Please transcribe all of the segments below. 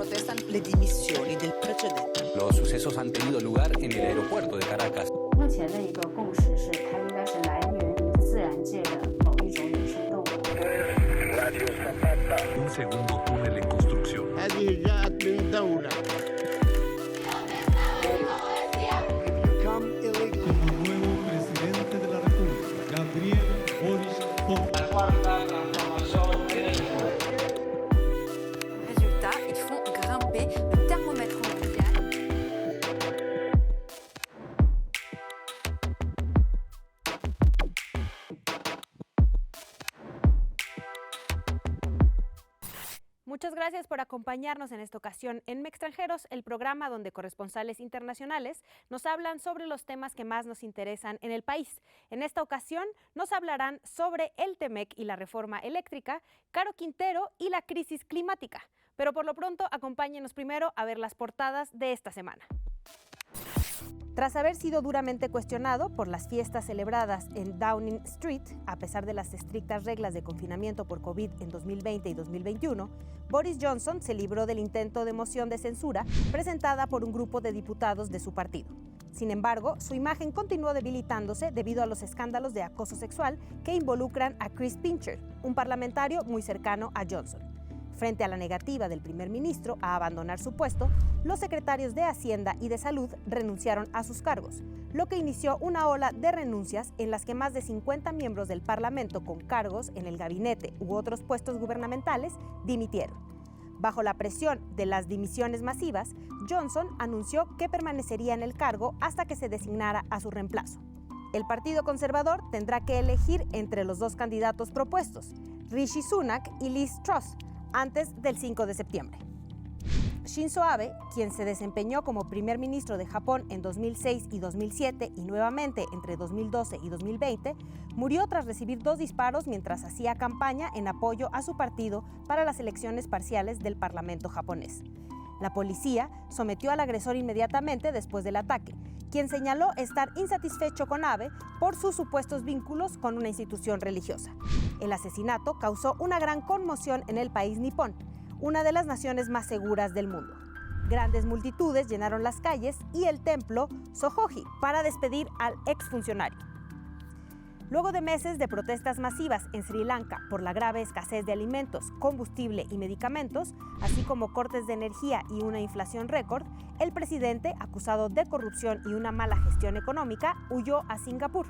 protestan le dimissioni del precedente. Los sucesos han tenido lugar en el aeropuerto de Caracas. 目前的一个共识是，它应该是来源于自然界的某一种野生动物。 Un segundo túnel en construcción. هذه جاءت من دولة. Como nuevo presidente de la República, Gabriel Boric Résultat, ils font grimper le thermomètre mondial. Muchas gracias por acompañarnos en esta ocasión en Mextranjeros, el programa donde corresponsales internacionales nos hablan sobre los temas que más nos interesan en el país. En esta ocasión nos hablarán sobre el TEMEC y la reforma eléctrica, Caro Quintero y la crisis climática. Pero por lo pronto, acompáñenos primero a ver las portadas de esta semana. Tras haber sido duramente cuestionado por las fiestas celebradas en Downing Street, a pesar de las estrictas reglas de confinamiento por COVID en 2020 y 2021, Boris Johnson se libró del intento de moción de censura presentada por un grupo de diputados de su partido. Sin embargo, su imagen continuó debilitándose debido a los escándalos de acoso sexual que involucran a Chris Pincher, un parlamentario muy cercano a Johnson. Frente a la negativa del primer ministro a abandonar su puesto, los secretarios de Hacienda y de Salud renunciaron a sus cargos, lo que inició una ola de renuncias en las que más de 50 miembros del Parlamento con cargos en el gabinete u otros puestos gubernamentales dimitieron. Bajo la presión de las dimisiones masivas, Johnson anunció que permanecería en el cargo hasta que se designara a su reemplazo. El Partido Conservador tendrá que elegir entre los dos candidatos propuestos, Rishi Sunak y Liz Truss, antes del 5 de septiembre. Shinzo Abe, quien se desempeñó como primer ministro de Japón en 2006 y 2007 y nuevamente entre 2012 y 2020, murió tras recibir 2 disparos mientras hacía campaña en apoyo a su partido para las elecciones parciales del Parlamento japonés. La policía sometió al agresor inmediatamente después del ataque, quien señaló estar insatisfecho con Abe por sus supuestos vínculos con una institución religiosa. El asesinato causó una gran conmoción en el país nipón, una de las naciones más seguras del mundo. Grandes multitudes llenaron las calles y el templo Sohoji para despedir al exfuncionario. Luego de meses de protestas masivas en Sri Lanka por la grave escasez de alimentos, combustible y medicamentos, así como cortes de energía y una inflación récord, el presidente, acusado de corrupción y una mala gestión económica, huyó a Singapur.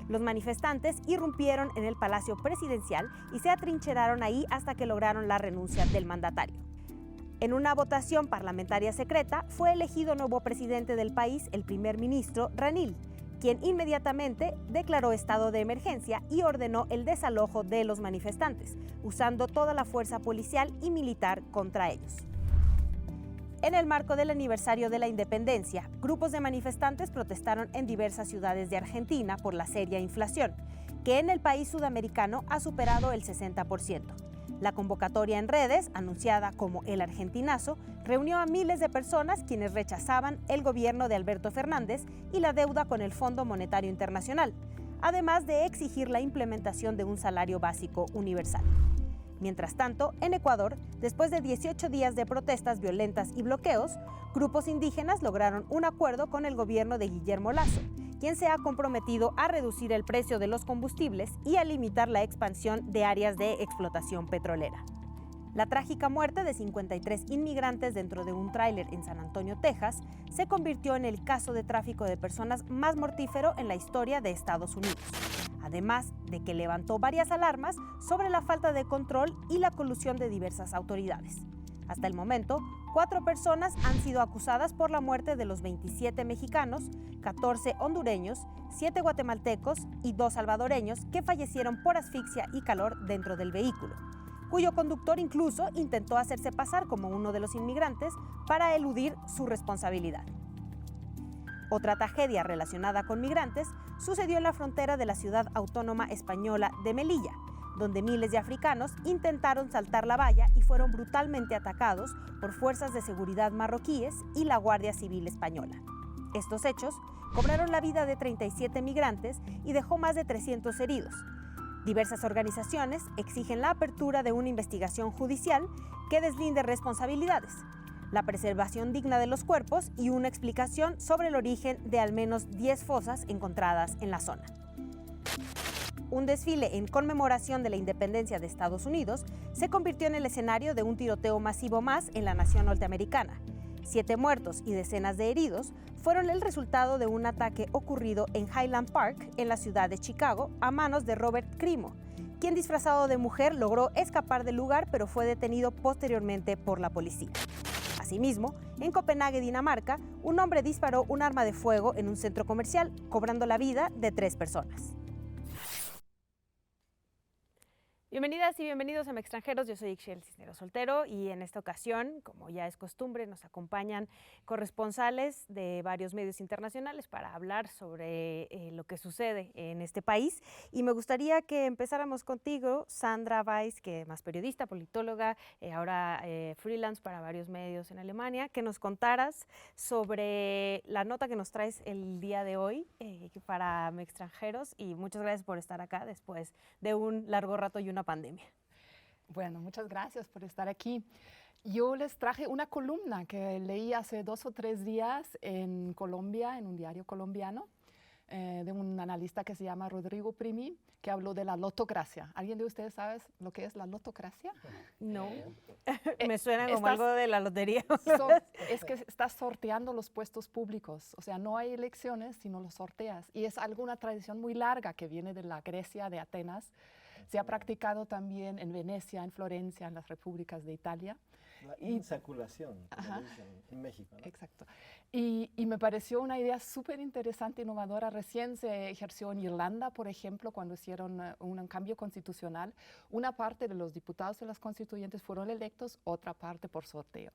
Los manifestantes irrumpieron en el Palacio Presidencial y se atrincheraron ahí hasta que lograron la renuncia del mandatario. En una votación parlamentaria secreta, fue elegido nuevo presidente del país el primer ministro Ranil, quien inmediatamente declaró estado de emergencia y ordenó el desalojo de los manifestantes, usando toda la fuerza policial y militar contra ellos. En el marco del aniversario de la independencia, grupos de manifestantes protestaron en diversas ciudades de Argentina por la seria inflación, que en el país sudamericano ha superado el 60%. La convocatoria en redes, anunciada como el Argentinazo, reunió a miles de personas quienes rechazaban el gobierno de Alberto Fernández y la deuda con el Fondo Monetario Internacional, además de exigir la implementación de un salario básico universal. Mientras tanto, en Ecuador, después de 18 días de protestas violentas y bloqueos, grupos indígenas lograron un acuerdo con el gobierno de Guillermo Lasso, quien se ha comprometido a reducir el precio de los combustibles y a limitar la expansión de áreas de explotación petrolera. La trágica muerte de 53 inmigrantes dentro de un tráiler en San Antonio, Texas, se convirtió en el caso de tráfico de personas más mortífero en la historia de Estados Unidos, además de que levantó varias alarmas sobre la falta de control y la colusión de diversas autoridades. Hasta el momento, 4 personas han sido acusadas por la muerte de los 27 mexicanos, 14 hondureños, 7 guatemaltecos y 2 salvadoreños que fallecieron por asfixia y calor dentro del vehículo, cuyo conductor incluso intentó hacerse pasar como uno de los inmigrantes para eludir su responsabilidad. Otra tragedia relacionada con migrantes sucedió en la frontera de la ciudad autónoma española de Melilla, donde miles de africanos intentaron saltar la valla y fueron brutalmente atacados por fuerzas de seguridad marroquíes y la Guardia Civil española. Estos hechos cobraron la vida de 37 migrantes y dejó más de 300 heridos. Diversas organizaciones exigen la apertura de una investigación judicial que deslinde responsabilidades. la preservación digna de los cuerpos y una explicación sobre el origen de al menos 10 fosas encontradas en la zona. Un desfile en conmemoración de la independencia de Estados Unidos se convirtió en el escenario de un tiroteo masivo más en la nación norteamericana. 7 muertos y decenas de heridos fueron el resultado de un ataque ocurrido en Highland Park, en la ciudad de Chicago, a manos de Robert Crimo, quien disfrazado de mujer logró escapar del lugar pero fue detenido posteriormente por la policía. Asimismo, en Copenhague, Dinamarca, un hombre disparó un arma de fuego en un centro comercial, cobrando la vida de 3 personas. Bienvenidas y bienvenidos a Extranjeros, yo soy Ixchel Cisneros Soltero y en esta ocasión, como ya es costumbre, nos acompañan corresponsales de varios medios internacionales para hablar sobre lo que sucede en este país. Y me gustaría que empezáramos contigo, Sandra Weiss, que es más periodista, politóloga, ahora freelance para varios medios en Alemania, que nos contaras sobre la nota que nos traes el día de hoy para Extranjeros, y muchas gracias por estar acá después de un largo rato y una pandemia. Bueno, muchas gracias por estar aquí. Yo les traje una columna que leí hace 2 o 3 días en Colombia, en un diario colombiano, de un analista que se llama Rodrigo Primi, que habló de la lotocracia. ¿Alguien de ustedes sabe lo que es la lotocracia? No, me suena como algo de la lotería. Es que estás sorteando los puestos públicos, o sea, no hay elecciones, sino los sorteas. Y es alguna tradición muy larga que viene de la Grecia, de Atenas. Se ha practicado también en Venecia, en Florencia, en las repúblicas de Italia. La insaculación, como dicen en México, ¿no? Exacto. Y me pareció una idea súper interesante, innovadora. Recién se ejerció en Irlanda, por ejemplo, cuando hicieron un cambio constitucional. Una parte de los diputados de las constituyentes fueron electos, otra parte por sorteo.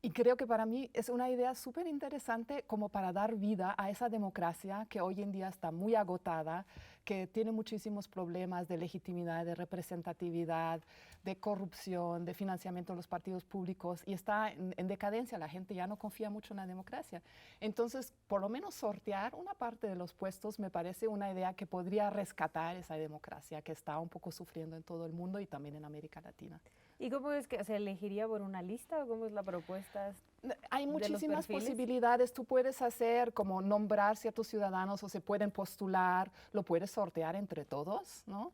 Y creo que para mí es una idea súper interesante como para dar vida a esa democracia que hoy en día está muy agotada, que tiene muchísimos problemas de legitimidad, de representatividad, de corrupción, de financiamiento de los partidos públicos, y está en decadencia. La gente ya no confía mucho en la democracia. Entonces, por lo menos sortear una parte de los puestos me parece una idea que podría rescatar esa democracia que está un poco sufriendo en todo el mundo y también en América Latina. ¿Y cómo es que se elegiría por una lista o cómo es la propuesta? Hay muchísimas posibilidades. Tú puedes hacer como nombrar ciertos ciudadanos o se pueden postular, lo puedes sortear entre todos, ¿no?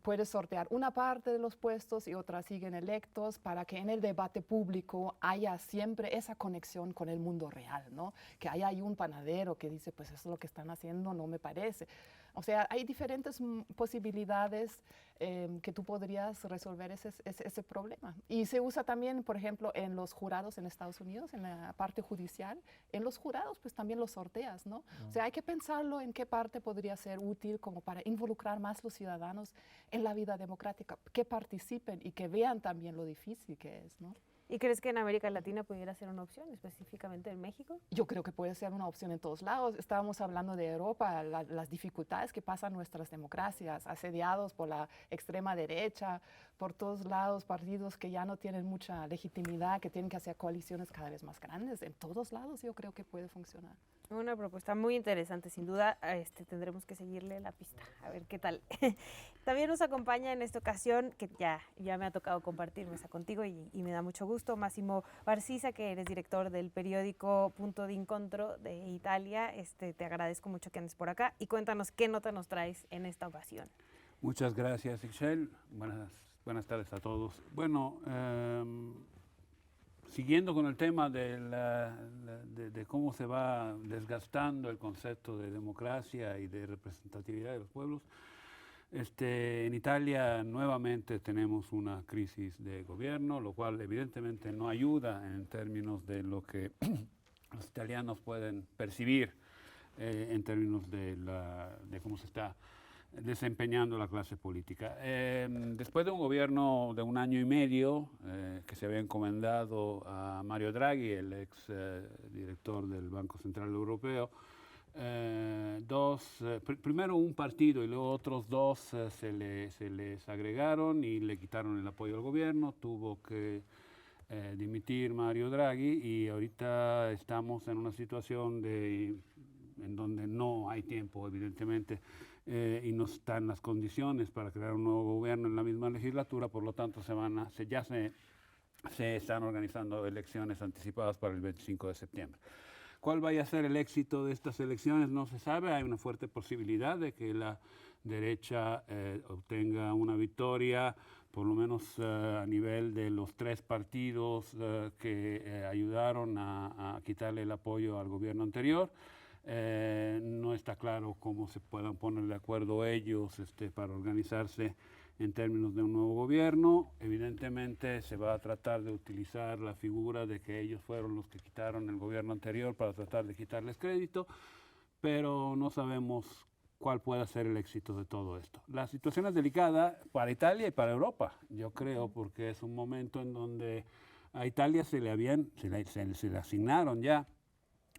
Puedes sortear una parte de los puestos y otras siguen electos para que en el debate público haya siempre esa conexión con el mundo real, ¿no? Que haya ahí un panadero que dice, pues eso es lo que están haciendo, no me parece. O sea, hay diferentes posibilidades que tú podrías resolver ese problema. Y se usa también, por ejemplo, en los jurados en Estados Unidos, en la parte judicial. En los jurados, pues también los sorteas, ¿no? O sea, hay que pensarlo en qué parte podría ser útil como para involucrar más los ciudadanos en la vida democrática, que participen y que vean también lo difícil que es, ¿no? ¿Y crees que en América Latina pudiera ser una opción, específicamente en México? Yo creo que puede ser una opción en todos lados. Estábamos hablando de Europa, las dificultades que pasan nuestras democracias, asediados por la extrema derecha, por todos lados, partidos que ya no tienen mucha legitimidad, que tienen que hacer coaliciones cada vez más grandes. En todos lados yo creo que puede funcionar. Una propuesta muy interesante, sin duda. Tendremos que seguirle la pista, a ver qué tal. También nos acompaña en esta ocasión, que ya me ha tocado compartir mesa contigo y me da mucho gusto, Massimo Barcisa, que eres director del periódico Punto di Incontro de Italia. Te agradezco mucho que andes por acá y cuéntanos qué nota nos traes en esta ocasión. Muchas gracias, Ixchel. Buenas tardes a todos. Bueno, siguiendo con el tema de cómo se va desgastando el concepto de democracia y de representatividad de los pueblos, en Italia nuevamente tenemos una crisis de gobierno, lo cual evidentemente no ayuda en términos de lo que los italianos pueden percibir en términos de cómo se está desempeñando la clase política. Después de un gobierno de 1 año y medio que se había encomendado a Mario Draghi, el ex director del Banco Central Europeo, primero un partido y luego otros 2 se les agregaron y le quitaron el apoyo al gobierno. Tuvo que dimitir Mario Draghi y ahorita estamos en una situación en donde no hay tiempo, evidentemente, y no están las condiciones para crear un nuevo gobierno en la misma legislatura. Por lo tanto, ya se se están organizando elecciones anticipadas para el 25 de septiembre. ¿Cuál vaya a ser el éxito de estas elecciones? No se sabe. Hay una fuerte posibilidad de que la derecha obtenga una victoria, por lo menos a nivel de los 3 partidos que ayudaron a quitarle el apoyo al gobierno anterior. No está claro cómo se puedan poner de acuerdo ellos para organizarse en términos de un nuevo gobierno. Evidentemente se va a tratar de utilizar la figura de que ellos fueron los que quitaron el gobierno anterior para tratar de quitarles crédito, pero no sabemos cuál pueda ser el éxito de todo esto. La situación es delicada para Italia y para Europa, yo creo, porque es un momento en donde a Italia se le asignaron ya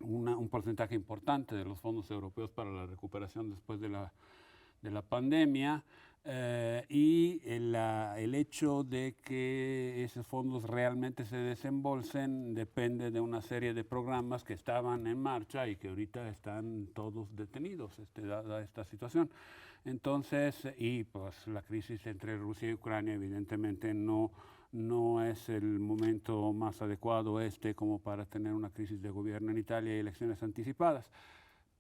un porcentaje importante de los fondos europeos para la recuperación después de la pandemia, y el hecho de que esos fondos realmente se desembolsen depende de una serie de programas que estaban en marcha y que ahorita están todos detenidos, dada esta situación. Entonces, y pues la crisis entre Rusia y Ucrania evidentemente no es el momento más adecuado como para tener una crisis de gobierno en Italia y elecciones anticipadas.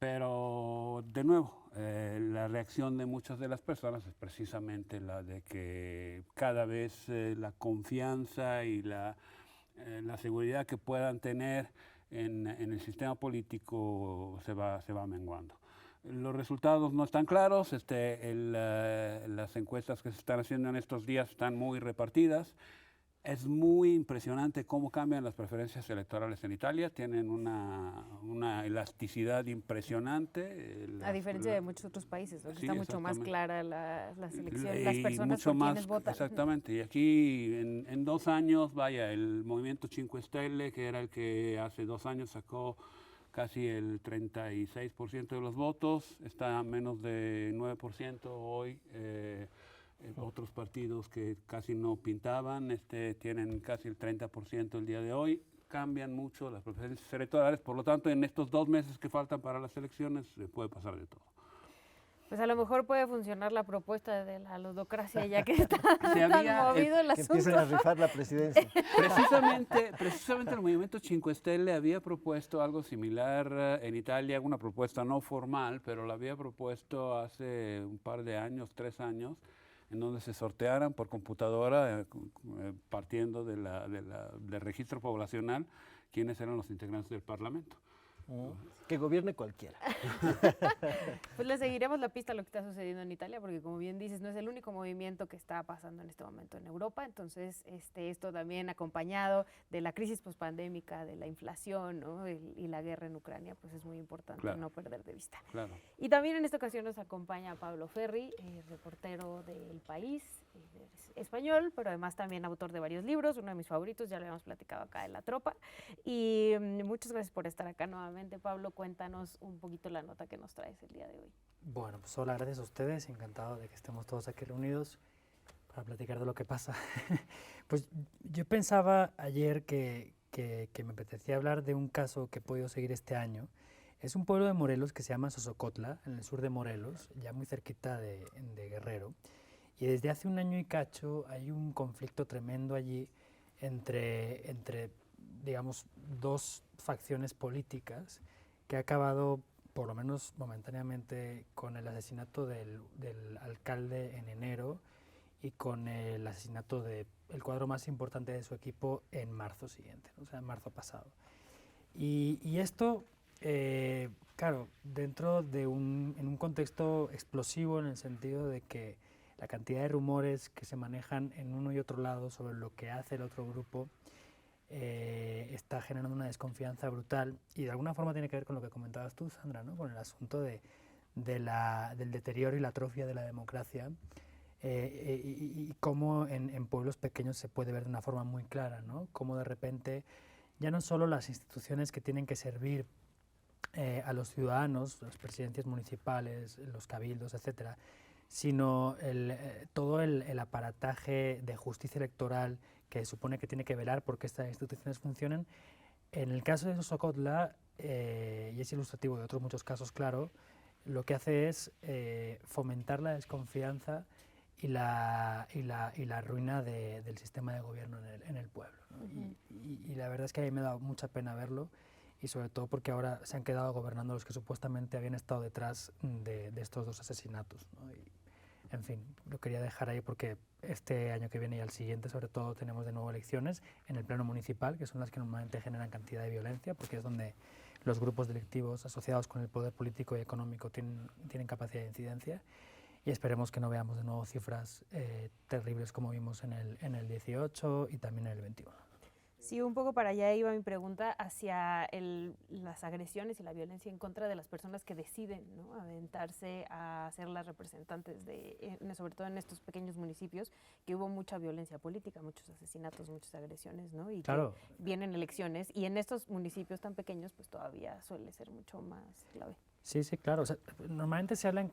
Pero, de nuevo, la reacción de muchas de las personas es precisamente la de que cada vez la confianza y la seguridad que puedan tener en el sistema político se va menguando. Los resultados no están claros, las encuestas que se están haciendo en estos días están muy repartidas. Es muy impresionante cómo cambian las preferencias electorales en Italia, tienen una elasticidad impresionante. A diferencia de muchos otros países, donde está mucho más clara la selección, las y personas mucho por más, quienes votan. Exactamente, y aquí en 2 años, el movimiento Cinque Stelle, que era el que hace 2 años sacó casi el 36% de los votos, está a menos de 9% hoy. Otros partidos que casi no pintaban tienen casi el 30% el día de hoy. Cambian mucho las preferencias electorales, por lo tanto en estos 2 meses que faltan para las elecciones puede pasar de todo. Pues a lo mejor puede funcionar la propuesta de la ludocracia, ya que está tan movido el asunto. Que empiecen a rifar la presidencia. Precisamente el movimiento Cinque Stelle había propuesto algo similar en Italia, una propuesta no formal, pero la había propuesto hace un par de años, 3 años, en donde se sortearan por computadora, partiendo del registro poblacional, quiénes eran los integrantes del Parlamento. Que gobierne cualquiera. Pues le seguiremos la pista a lo que está sucediendo en Italia, porque como bien dices, no es el único movimiento que está pasando en este momento en Europa. Entonces, esto también acompañado de la crisis pospandémica, de la inflación, ¿no? y la guerra en Ucrania, pues es muy importante no perder de vista. Claro. Y también en esta ocasión nos acompaña Pablo Ferri, reportero del País, español, pero además también autor de varios libros. Uno de mis favoritos, ya lo habíamos platicado acá, de La Tropa. Y muchas gracias por estar acá nuevamente, Pablo. Cuéntanos un poquito la nota que nos traes el día de hoy. Bueno, pues hola, gracias a ustedes, encantado de que estemos todos aquí reunidos para platicar de lo que pasa. Pues yo pensaba ayer que me apetecía hablar de un caso que he podido seguir este año. Es un pueblo de Morelos que se llama Sosocotla, en el sur de Morelos, ya muy cerquita de Guerrero. Y desde hace 1 año y cacho hay un conflicto tremendo allí entre digamos, 2 facciones políticas que ha acabado, por lo menos momentáneamente, con el asesinato del alcalde en enero y con el asesinato del cuadro más importante de su equipo en marzo siguiente, o sea, en marzo pasado. Y esto, claro, dentro de en un contexto explosivo, en el sentido de que la cantidad de rumores que se manejan en uno y otro lado sobre lo que hace el otro grupo está generando una desconfianza brutal, y de alguna forma tiene que ver con lo que comentabas tú, Sandra, ¿no? Con el asunto del deterioro y la atrofia de la democracia, y cómo en pueblos pequeños se puede ver de una forma muy clara, ¿no? Cómo de repente ya no solo las instituciones que tienen que servir a los ciudadanos, las presidencias municipales, los cabildos, etcétera, sino todo el aparataje de justicia electoral que supone que tiene que velar porque estas instituciones funcionen. En el caso de Sosocotla, y es ilustrativo de otros muchos casos, claro, lo que hace es fomentar la desconfianza y la ruina del sistema de gobierno en el pueblo, ¿no? Y la verdad es que a mí me da mucha pena verlo, y sobre todo porque ahora se han quedado gobernando los que supuestamente habían estado detrás de estos 2 asesinatos, ¿no? Y, en fin, lo quería dejar ahí porque este año que viene y al siguiente, sobre todo, tenemos de nuevo elecciones en el pleno municipal, que son las que normalmente generan cantidad de violencia, porque es donde los grupos delictivos asociados con el poder político y económico tienen capacidad de incidencia, y esperemos que no veamos de nuevo cifras terribles como vimos en el 18 y también en el 21. Sí, un poco para allá iba mi pregunta hacia las agresiones y la violencia en contra de las personas que deciden, ¿no?, aventarse a ser las representantes sobre todo en estos pequeños municipios, que hubo mucha violencia política, muchos asesinatos, muchas agresiones, ¿no? Y claro, que vienen elecciones, y en estos municipios tan pequeños pues todavía suele ser mucho más clave. Sí, claro. O sea, normalmente se habla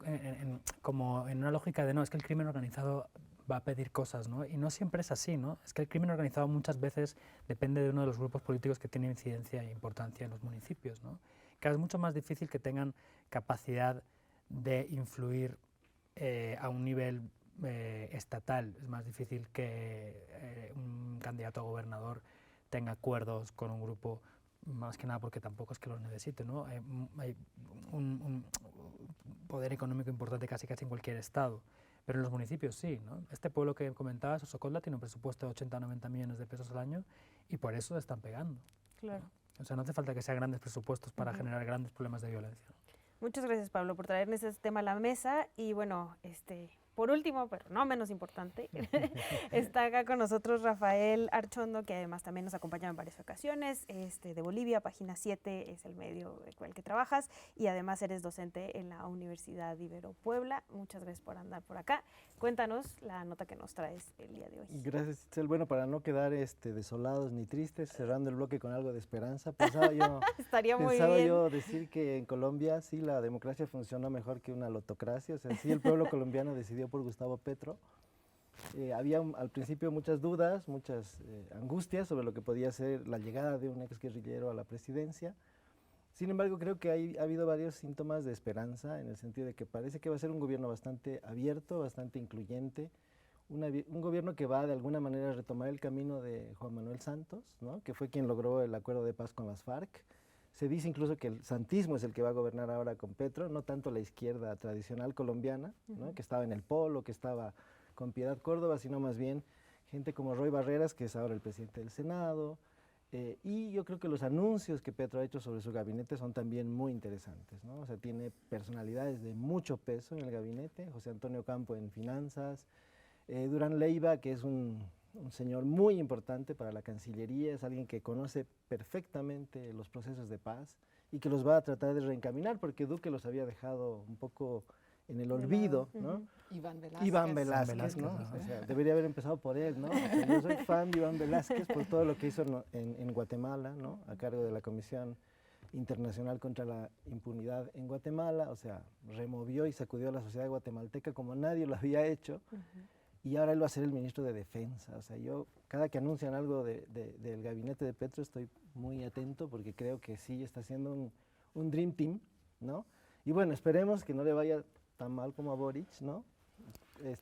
como en una lógica de no, es que el crimen organizado va a pedir cosas, ¿no? Y no siempre es así, ¿no? Es que el crimen organizado muchas veces depende de uno de los grupos políticos que tienen incidencia e importancia en los municipios, ¿no? Que es mucho más difícil que tengan capacidad de influir a un nivel estatal. Es más difícil que un candidato a gobernador tenga acuerdos con un grupo, más que nada porque tampoco es que los necesite, ¿no? Hay un poder económico importante casi en cualquier estado. Pero en los municipios sí, ¿no? Este pueblo que comentabas, Socotlán, tiene un presupuesto de 80 o 90 millones de pesos al año, y por eso están pegando. Claro. O sea, no hace falta que sean grandes presupuestos para generar grandes problemas de violencia. Muchas gracias, Pablo, por traernos este tema a la mesa. Y bueno, por último, pero no menos importante, está acá con nosotros Rafael Archondo, que además también nos acompaña en varias ocasiones, de Bolivia. Página 7 es el medio con el que trabajas, y además eres docente en la Universidad Ibero Puebla. Muchas gracias por andar por acá. Cuéntanos la nota que nos traes el día de hoy. Gracias, Itzel. Bueno, para no quedar desolados ni tristes, cerrando el bloque con algo de esperanza, pensaba yo, decir que en Colombia sí la democracia funciona mejor que una lotocracia. O sea, sí el pueblo colombiano decidió por Gustavo Petro. Había al principio muchas dudas, muchas angustias sobre lo que podía ser la llegada de un exguerrillero a la presidencia. Sin embargo, creo que ha habido varios síntomas de esperanza, en el sentido de que parece que va a ser un gobierno bastante abierto, bastante incluyente, un gobierno que va de alguna manera a retomar el camino de Juan Manuel Santos, ¿no?, que fue quien logró el acuerdo de paz con las FARC. Se dice incluso que el santismo es el que va a gobernar ahora con Petro, no tanto la izquierda tradicional colombiana, ¿no?, que estaba en el Polo, que estaba con Piedad Córdoba, sino más bien gente como Roy Barreras, que es ahora el presidente del Senado. Y yo creo que los anuncios que Petro ha hecho sobre su gabinete son también muy interesantes, ¿no? O sea, tiene personalidades de mucho peso en el gabinete: José Antonio Campo en finanzas, Durán Leiva, que es un señor muy importante para la Cancillería, es alguien que conoce perfectamente los procesos de paz y que los va a tratar de reencaminar, porque Duque los había dejado un poco en el olvido, ¿no? Iván Velázquez, ¿no? O sea, debería haber empezado por él, ¿no? O sea, yo soy fan de Iván Velázquez por todo lo que hizo en Guatemala, ¿no?, a cargo de la Comisión Internacional contra la Impunidad en Guatemala. O sea, removió y sacudió a la sociedad guatemalteca como nadie lo había hecho. Y ahora él va a ser el ministro de Defensa. O sea, yo, cada que anuncian algo del gabinete de Petro, estoy muy atento, porque creo que sí está haciendo un Dream Team, ¿no? Y bueno, esperemos que no le vaya tan mal como a Boric, ¿no?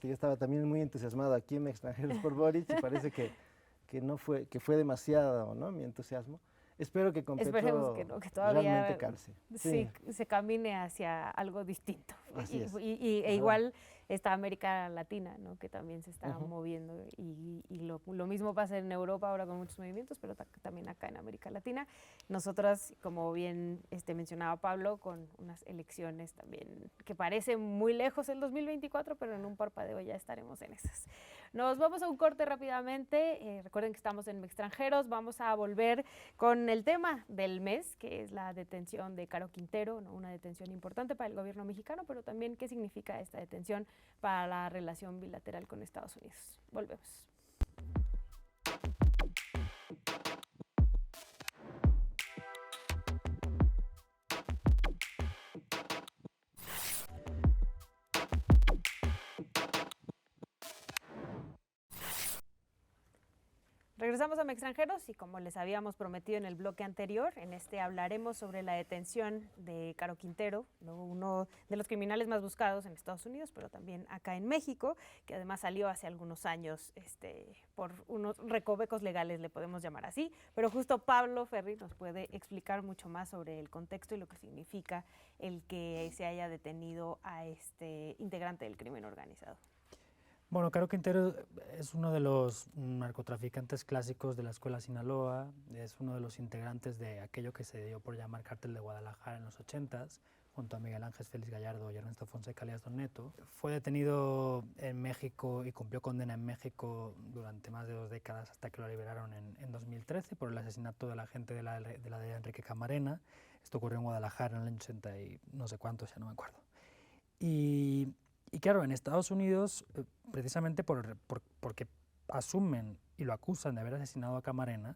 Yo estaba también muy entusiasmado aquí en Extranjeros por Boric, y parece que fue demasiado, ¿no?, mi entusiasmo. Espero que con Petro que todavía realmente calce. Sí, se camine hacia algo distinto. Así es. Igual está América Latina, ¿no?, que también se está moviendo, y lo mismo pasa en Europa ahora con muchos movimientos, pero también acá en América Latina. Nosotras, como bien mencionaba Pablo, con unas elecciones también que parecen muy lejos el 2024, pero en un parpadeo ya estaremos en esas. Nos vamos a un corte rápidamente. Recuerden que estamos en Extranjeros. Vamos a volver con el tema del mes, que es la detención de Caro Quintero, ¿no?, una detención importante para el gobierno mexicano, pero también qué significa esta detención para la relación bilateral con Estados Unidos. Volvemos. Regresamos a Extranjeros y como les habíamos prometido en el bloque anterior, en este hablaremos sobre la detención de Caro Quintero, ¿no? Uno de los criminales más buscados en Estados Unidos, pero también acá en México, que además salió hace algunos años por unos recovecos legales, le podemos llamar así. Pero justo Pablo Ferri nos puede explicar mucho más sobre el contexto y lo que significa el que se haya detenido a este integrante del crimen organizado. Bueno, Caro Quintero es uno de los narcotraficantes clásicos de la escuela Sinaloa, es uno de los integrantes de aquello que se dio por llamar Cártel de Guadalajara en los 80s, junto a Miguel Ángel Félix Gallardo y Ernesto Fonseca alias Don Neto. Fue detenido en México y cumplió condena en México durante más de 2 décadas hasta que lo liberaron en 2013 por el asesinato del agente de la DEA Enrique Camarena. Esto ocurrió en Guadalajara en el año 80 y no sé cuántos, ya no me acuerdo. Y claro, en Estados Unidos, precisamente porque asumen y lo acusan de haber asesinado a Camarena,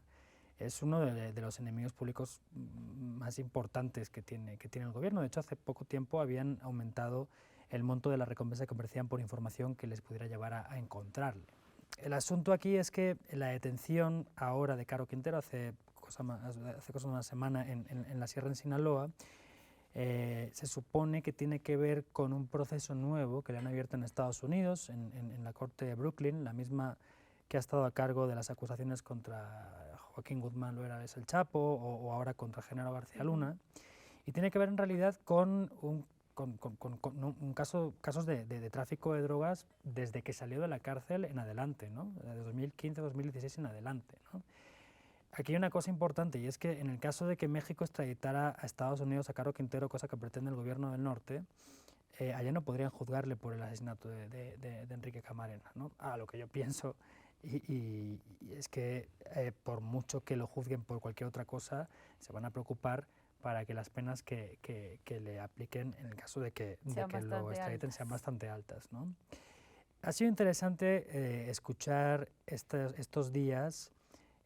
es uno de los enemigos públicos más importantes que tiene el gobierno. De hecho, hace poco tiempo habían aumentado el monto de la recompensa que ofrecían por información que les pudiera llevar a encontrarle. El asunto aquí es que la detención ahora de Caro Quintero, hace cosa de una semana en la Sierra en Sinaloa, se supone que tiene que ver con un proceso nuevo que le han abierto en Estados Unidos, en la corte de Brooklyn, la misma que ha estado a cargo de las acusaciones contra Joaquín Guzmán Loera El Chapo o ahora contra Genaro García Luna, y tiene que ver en realidad con casos de tráfico de drogas desde que salió de la cárcel en adelante, ¿no? De 2015 a 2016 en adelante, ¿no? Aquí hay una cosa importante, y es que en el caso de que México extraditara a Estados Unidos a Caro Quintero, cosa que pretende el gobierno del norte, allá no podrían juzgarle por el asesinato de Enrique Camarena, ¿no? A lo que yo pienso, y es que por mucho que lo juzguen por cualquier otra cosa, se van a preocupar para que las penas que le apliquen en el caso de que lo extraditen sean bastante altas, ¿no? Ha sido interesante escuchar estos días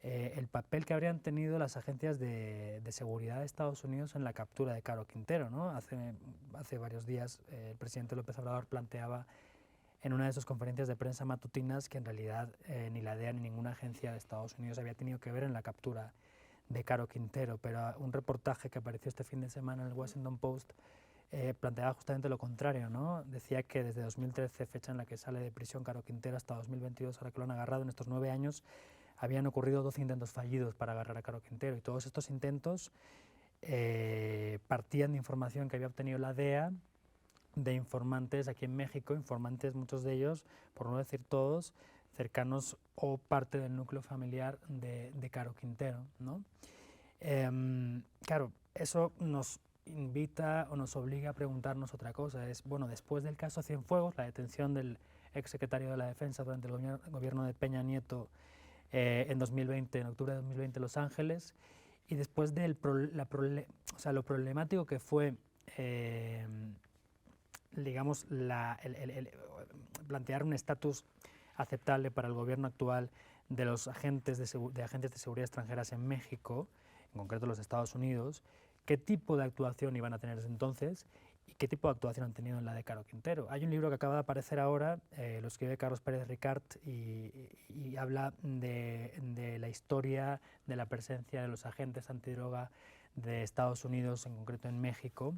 el papel que habrían tenido las agencias de seguridad de Estados Unidos en la captura de Caro Quintero, ¿no? Hace varios días el presidente López Obrador planteaba en una de sus conferencias de prensa matutinas que en realidad ni la DEA ni ninguna agencia de Estados Unidos había tenido que ver en la captura de Caro Quintero, pero un reportaje que apareció este fin de semana en el Washington Post planteaba justamente lo contrario, ¿no? Decía que desde 2013, fecha en la que sale de prisión Caro Quintero, hasta 2022, ahora que lo han agarrado en estos 9 años, habían ocurrido 12 intentos fallidos para agarrar a Caro Quintero, y todos estos intentos partían de información que había obtenido la DEA de informantes aquí en México, informantes muchos de ellos, por no decir todos, cercanos o parte del núcleo familiar de Caro Quintero, ¿no? Claro, eso nos invita o nos obliga a preguntarnos otra cosa, es, bueno, después del caso Cienfuegos, la detención del exsecretario de la Defensa durante el gobierno de Peña Nieto en 2020, en octubre de 2020 en Los Ángeles, y después de lo problemático que fue, digamos, plantear un estatus aceptable para el gobierno actual de los agentes de seguridad extranjeras en México, en concreto los Estados Unidos, qué tipo de actuación iban a tener desde entonces y qué tipo de actuación han tenido en la de Caro Quintero. Hay un libro que acaba de aparecer ahora, lo escribe Carlos Pérez Ricart, y habla de la historia de la presencia de los agentes antidroga de Estados Unidos, en concreto en México,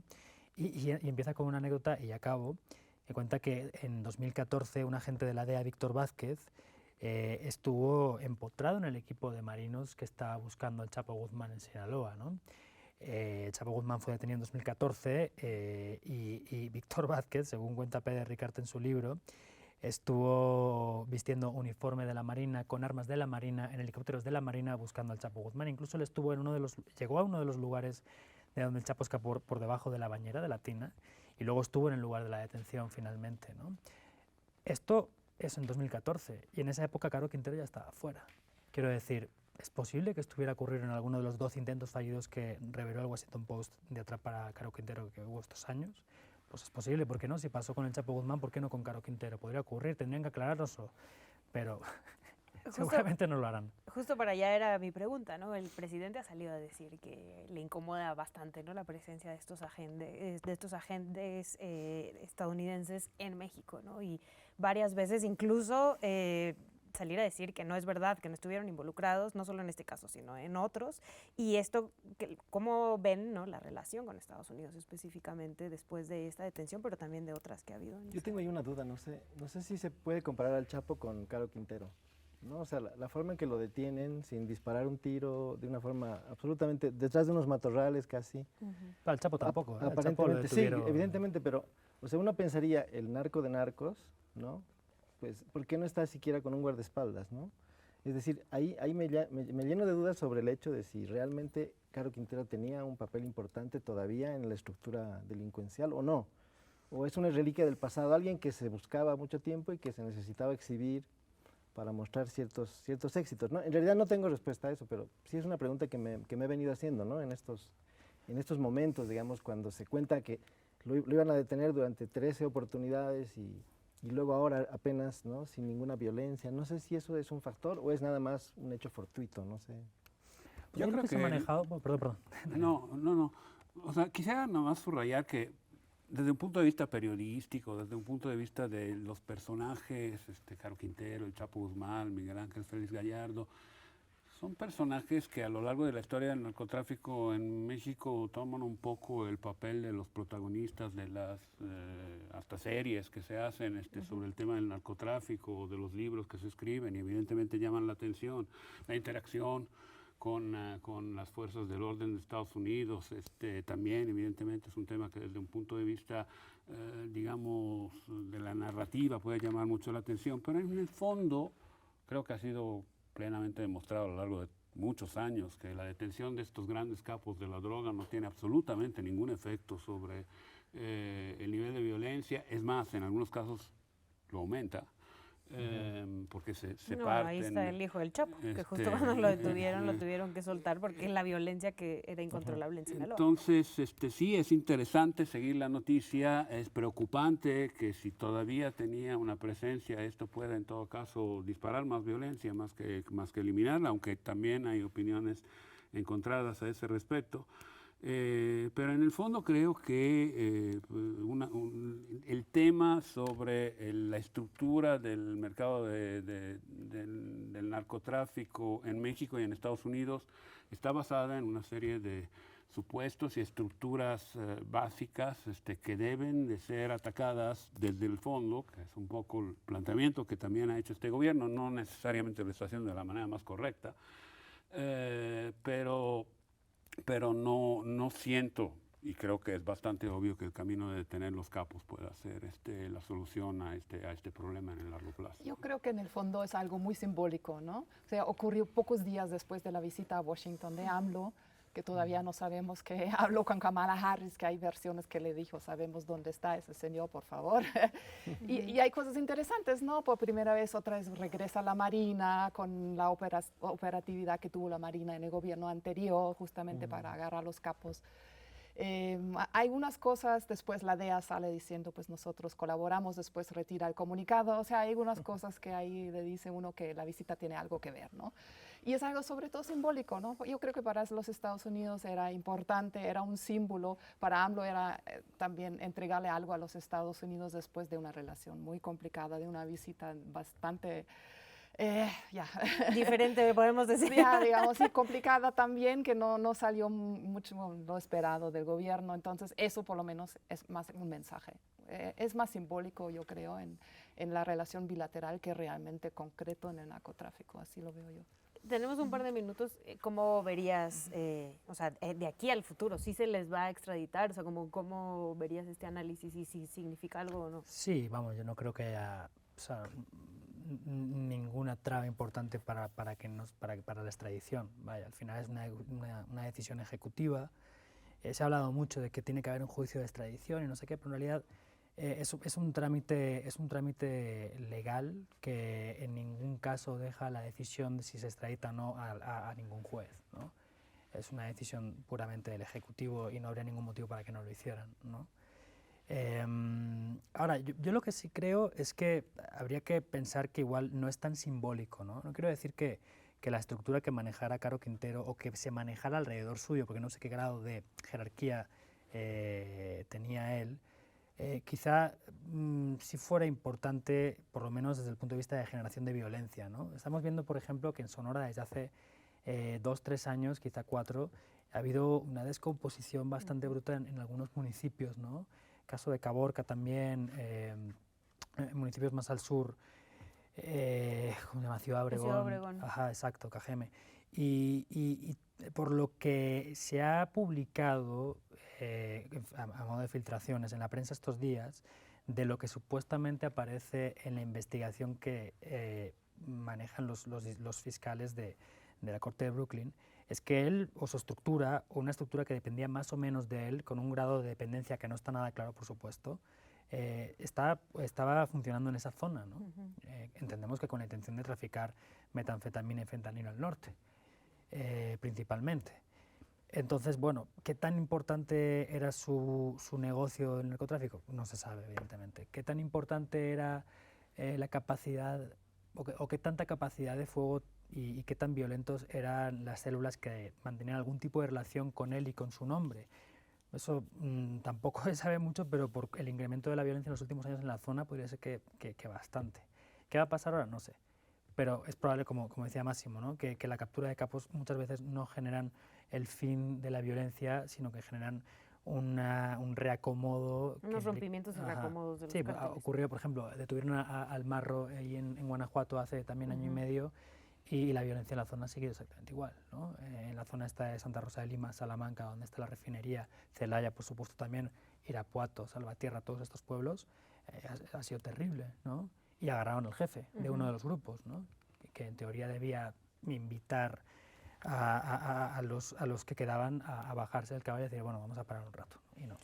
y empieza con una anécdota, y acabo, que cuenta que en 2014 un agente de la DEA, Víctor Vázquez, estuvo empotrado en el equipo de marinos que estaba buscando al Chapo Guzmán en Sinaloa, ¿no? Chapo Guzmán fue detenido en 2014 y Víctor Vázquez, según cuenta Pérez Ricart en su libro, estuvo vistiendo uniforme de la Marina, con armas de la Marina, en helicópteros de la Marina buscando al Chapo Guzmán. Incluso él llegó a uno de los lugares de donde el Chapo escapó por debajo de la bañera de la tina, y luego estuvo en el lugar de la detención finalmente, ¿no? Esto es en 2014, y en esa época Caro Quintero ya estaba fuera. Quiero decir, ¿es posible que estuviera ocurriendo en alguno de los 12 intentos fallidos que reveló el Washington Post de atrapar a Caro Quintero que hubo estos años? Pues es posible, ¿por qué no? Si pasó con el Chapo Guzmán, ¿por qué no con Caro Quintero? Podría ocurrir, tendrían que aclararlo, pero seguramente no lo harán. Justo para allá era mi pregunta, ¿no? El presidente ha salido a decir que le incomoda bastante, ¿no?, la presencia de estos agentes estadounidenses en México, ¿no? Y varias veces incluso salir a decir que no es verdad, que no estuvieron involucrados, no solo en este caso, sino en otros. Y esto, ¿cómo ven, ¿no?, la relación con Estados Unidos específicamente después de esta detención, pero también de otras que ha habido? Yo tengo ahí una duda, no sé si se puede comparar al Chapo con Caro Quintero, ¿no? O sea, la forma en que lo detienen sin disparar un tiro, de una forma absolutamente, detrás de unos matorrales casi. Al Chapo tampoco. Aparentemente, sí, evidentemente, pero, o sea, uno pensaría, el narco de narcos, ¿no? Pues, ¿por qué no está siquiera con un guardaespaldas, no? Es decir, ahí me lleno de dudas sobre el hecho de si realmente Caro Quintero tenía un papel importante todavía en la estructura delincuencial o no. O es una reliquia del pasado, alguien que se buscaba mucho tiempo y que se necesitaba exhibir para mostrar ciertos éxitos, ¿no? En realidad no tengo respuesta a eso, pero sí es una pregunta que me he venido haciendo, ¿no? En estos momentos, digamos, cuando se cuenta que lo iban a detener durante 13 oportunidades y luego ahora apenas, ¿no?, sin ninguna violencia. No sé si eso es un factor o es nada más un hecho fortuito, no sé. Yo creo que se ha manejado... Perdón. No. O sea, quisiera nomás subrayar que desde un punto de vista periodístico, desde un punto de vista de los personajes, Caro Quintero, el Chapo Guzmán, Miguel Ángel Félix Gallardo, son personajes que a lo largo de la historia del narcotráfico en México toman un poco el papel de los protagonistas de las hasta series que se hacen sobre el tema del narcotráfico, de los libros que se escriben, y evidentemente llaman la atención, la interacción con las fuerzas del orden de Estados Unidos, también evidentemente es un tema que desde un punto de vista, digamos, de la narrativa puede llamar mucho la atención, pero en el fondo creo que ha sido plenamente demostrado a lo largo de muchos años que la detención de estos grandes capos de la droga no tiene absolutamente ningún efecto sobre el nivel de violencia. Es más, en algunos casos lo aumenta, porque se parten. Ahí está el hijo del Chapo, que justo cuando lo detuvieron lo tuvieron que soltar porque es la violencia que era incontrolable en Sinaloa. Entonces, sí, es interesante seguir la noticia, es preocupante que si todavía tenía una presencia, esto pueda en todo caso disparar más violencia, más que eliminarla, aunque también hay opiniones encontradas a ese respecto. Pero en el fondo creo que el tema sobre la estructura del mercado del narcotráfico en México y en Estados Unidos está basada en una serie de supuestos y estructuras básicas que deben de ser atacadas desde el fondo, que es un poco el planteamiento que también ha hecho este gobierno, no necesariamente lo está haciendo de la manera más correcta, pero no siento, y creo que es bastante obvio que el camino de detener los capos pueda ser la solución a este problema en el largo plazo. Yo creo que en el fondo es algo muy simbólico, ¿no? O sea, ocurrió pocos días después de la visita a Washington de AMLO, que todavía no sabemos que habló con Kamala Harris, que hay versiones que le dijo, sabemos dónde está ese señor, por favor. y hay cosas interesantes, ¿no? Por primera vez otra vez regresa la Marina con la operatividad que tuvo la Marina en el gobierno anterior, justamente para agarrar a los capos. Hay unas cosas, después la DEA sale diciendo, pues nosotros colaboramos, después retira el comunicado, o sea, hay algunas cosas que ahí le dice uno que la visita tiene algo que ver, ¿no? Y es algo sobre todo simbólico, ¿no? Yo creo que para los Estados Unidos era importante, era un símbolo, para AMLO era también entregarle algo a los Estados Unidos después de una relación muy complicada, de una visita bastante... diferente, podemos decir. Ya, digamos, y complicada también, que no salió mucho lo esperado del gobierno. Entonces, eso por lo menos es más un mensaje. Es más simbólico, yo creo, en la relación bilateral que realmente concreto en el narcotráfico. Así lo veo yo. Tenemos un par de minutos. ¿Cómo verías, o sea, de aquí al futuro, si se les va a extraditar? O sea, ¿cómo verías este análisis y si significa algo o no? Sí, vamos, yo no creo que haya... O sea, ninguna traba importante para la extradición. Vaya, al final es una decisión ejecutiva. Se ha hablado mucho de que tiene que haber un juicio de extradición y no sé qué, pero en realidad es un trámite legal que en ningún caso deja la decisión de si se extradita o no a ningún juez, ¿no? Es una decisión puramente del Ejecutivo y no habría ningún motivo para que no lo hicieran, ¿no? Ahora, yo lo que sí creo es que habría que pensar que igual no es tan simbólico, ¿no? No quiero decir que la estructura que manejara Caro Quintero o que se manejara alrededor suyo, porque no sé qué grado de jerarquía tenía él, quizá si fuera importante, por lo menos desde el punto de vista de generación de violencia, ¿no? Estamos viendo, por ejemplo, que en Sonora desde hace 2, 3 años, quizá 4, ha habido una descomposición bastante bruta en algunos municipios, ¿no? Caso de Caborca también, municipios más al sur, ¿cómo se llama? Ciudad Obregón. Ciudad Obregón. Ajá, exacto, Cajeme. Y por lo que se ha publicado a modo de filtraciones en la prensa estos días, de lo que supuestamente aparece en la investigación que manejan los fiscales de la Corte de Brooklyn, es que él o su estructura, o una estructura que dependía más o menos de él, con un grado de dependencia que no está nada claro, por supuesto, estaba funcionando en esa zona, ¿no? Entendemos que con la intención de traficar metanfetamina y fentanilo al norte, principalmente. Entonces, bueno, ¿qué tan importante era su negocio del narcotráfico? No se sabe, evidentemente. ¿Qué tan importante era la capacidad, o qué tanta capacidad de fuego y qué tan violentos eran las células que mantenían algún tipo de relación con él y con su nombre? Eso tampoco se sabe mucho, pero por el incremento de la violencia en los últimos años en la zona podría ser que bastante. ¿Qué va a pasar ahora? No sé. Pero es probable, como decía Máximo, ¿no? que la captura de capos muchas veces no generan el fin de la violencia, sino que generan un reacomodo. Unos rompimientos y reacomodos de los cárteles. Sí, ocurrió, por ejemplo, detuvieron al Marro ahí en Guanajuato hace también año y medio, y la violencia en la zona ha seguido exactamente igual, ¿no? En la zona esta de Santa Rosa de Lima, Salamanca, donde está la refinería, Celaya, por supuesto también, Irapuato, Salvatierra, todos estos pueblos, ha sido terrible, ¿no? Y agarraron al jefe de uno de los grupos, ¿no? que en teoría debía invitar a los que quedaban a bajarse del caballo y decir, bueno, vamos a parar un rato, y no.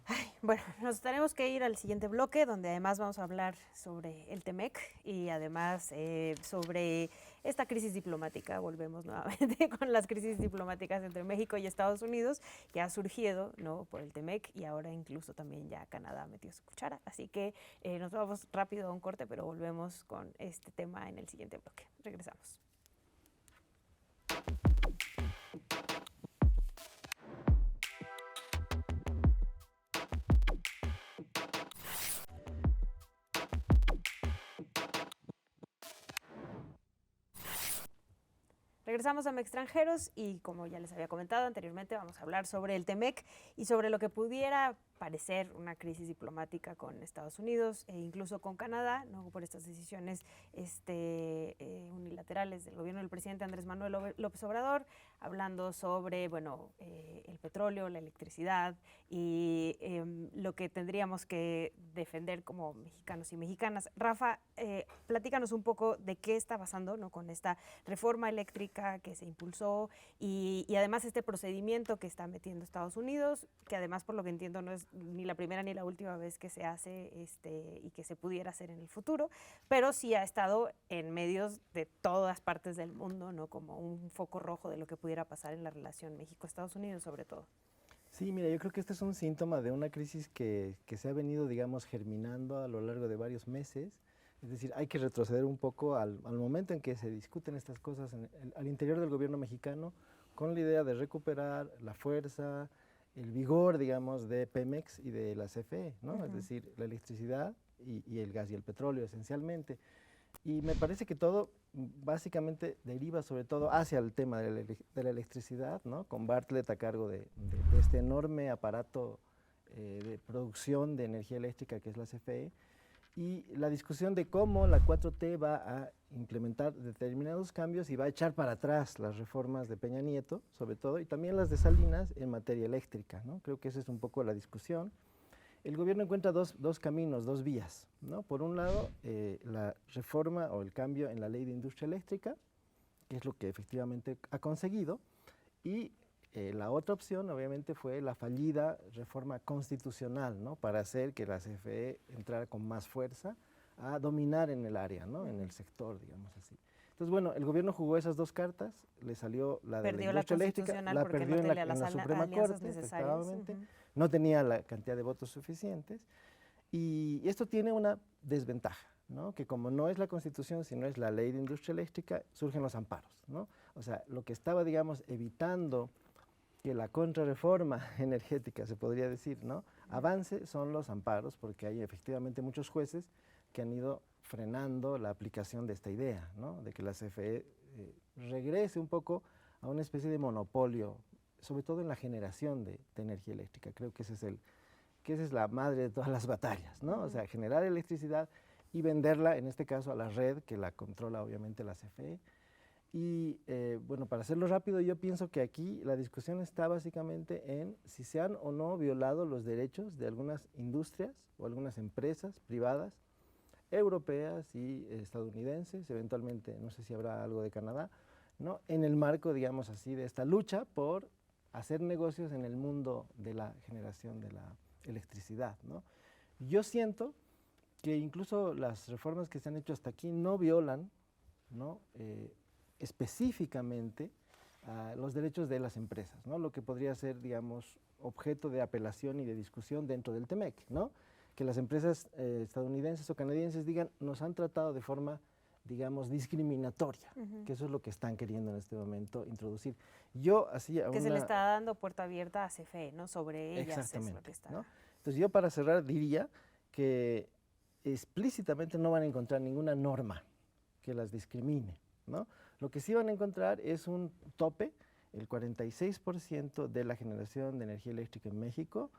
Ay, bueno, nos tenemos que ir al siguiente bloque, donde además vamos a hablar sobre el TEMEC y además sobre esta crisis diplomática. Volvemos nuevamente con las crisis diplomáticas entre México y Estados Unidos, que ha surgido, ¿no?, por el TEMEC, y ahora incluso también ya Canadá metió su cuchara. Así que nos vamos rápido a un corte, pero volvemos con este tema en el siguiente bloque. Regresamos. Regresamos a Mextranjeros y, como ya les había comentado anteriormente, vamos a hablar sobre el TEMEC y sobre lo que pudiera parecer una crisis diplomática con Estados Unidos e incluso con Canadá, ¿no?, por estas decisiones unilaterales del gobierno del presidente Andrés Manuel López Obrador, hablando sobre, bueno, el petróleo, la electricidad y lo que tendríamos que defender como mexicanos y mexicanas. Rafa, platícanos un poco de qué está pasando, ¿no?, con esta reforma eléctrica que se impulsó y además este procedimiento que está metiendo Estados Unidos, que además, por lo que entiendo, no es ni la primera ni la última vez que se hace y que se pudiera hacer en el futuro, pero sí ha estado en medios de todas partes del mundo, ¿no?, como un foco rojo de lo que pudiera pasar en la relación México-Estados Unidos, sobre todo. Sí, mira, yo creo que este es un síntoma de una crisis que se ha venido, digamos, germinando a lo largo de varios meses. Es decir, hay que retroceder un poco al momento en que se discuten estas cosas al interior del gobierno mexicano, con la idea de recuperar la fuerza, el vigor, digamos, de Pemex y de la CFE, ¿no? Es decir, la electricidad y el gas y el petróleo, esencialmente. Y me parece que todo básicamente deriva sobre todo hacia el tema de la electricidad, ¿no?, con Bartlett a cargo de este enorme aparato de producción de energía eléctrica que es la CFE, y la discusión de cómo la 4T va a implementar determinados cambios y va a echar para atrás las reformas de Peña Nieto, sobre todo, y también las de Salinas en materia eléctrica, ¿no? Creo que esa es un poco la discusión. El gobierno encuentra dos caminos, dos vías, ¿no? Por un lado, la reforma o el cambio en la ley de industria eléctrica, que es lo que efectivamente ha conseguido, y la otra opción, obviamente, fue la fallida reforma constitucional, ¿no?, para hacer que la CFE entrara con más fuerza a dominar en el área, ¿no?, en el sector, digamos así. Entonces, bueno, el gobierno jugó esas dos cartas, le salió la de la industria eléctrica, la perdió en la Suprema Corte, efectivamente, no tenía la cantidad de votos suficientes, y esto tiene una desventaja, ¿no?, que como no es la Constitución, sino es la ley de industria eléctrica, surgen los amparos, ¿no? O sea, lo que estaba, digamos, evitando que la contrarreforma energética, se podría decir, ¿no?, Avance son los amparos, porque hay efectivamente muchos jueces que han ido frenando la aplicación de esta idea, ¿no? De que la CFE regrese un poco a una especie de monopolio, sobre todo en la generación de energía eléctrica. Creo que esa es la madre de todas las batallas, ¿no? O sea, generar electricidad y venderla, en este caso, a la red, que la controla obviamente la CFE. Y bueno, para hacerlo rápido, yo pienso que aquí la discusión está básicamente en si se han o no violado los derechos de algunas industrias o algunas empresas privadas, europeas y estadounidenses, eventualmente, no sé si habrá algo de Canadá, ¿no? En el marco, digamos así, de esta lucha por hacer negocios en el mundo de la generación de la electricidad, ¿no? Yo siento que incluso las reformas que se han hecho hasta aquí no violan, ¿no? Específicamente los derechos de las empresas, ¿no? Lo que podría ser, digamos, objeto de apelación y de discusión dentro del TEMEC, ¿no? Que las empresas estadounidenses o canadienses digan, nos han tratado de forma, digamos, discriminatoria, que eso es lo que están queriendo en este momento introducir. Yo hacía que se le está dando puerta abierta a CFE, ¿no? Sobre ellas es lo que está. ¿No? Entonces yo, para cerrar, diría que explícitamente no van a encontrar ninguna norma que las discrimine, ¿no? Lo que sí van a encontrar es un tope, el 46% de la generación de energía eléctrica en México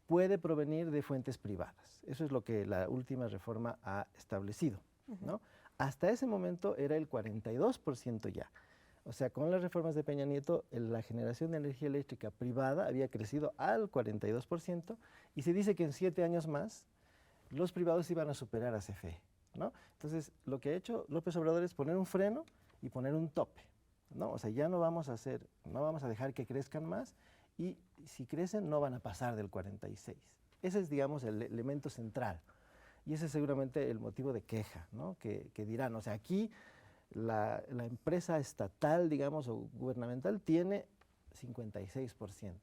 puede provenir de fuentes privadas. Eso es lo que la última reforma ha establecido, ¿no? Hasta ese momento era el 42% ya. O sea, con las reformas de Peña Nieto, la generación de energía eléctrica privada había crecido al 42% y se dice que en 7 años más los privados iban a superar a CFE, ¿no? Entonces, lo que ha hecho López Obrador es poner un freno y poner un tope, ¿no? O sea, ya no vamos a dejar que crezcan más y si crecen no van a pasar del 46. Ese es, digamos, el elemento central y ese es seguramente el motivo de queja, ¿no? Que dirán, o sea, aquí la empresa estatal, digamos, o gubernamental tiene 56%,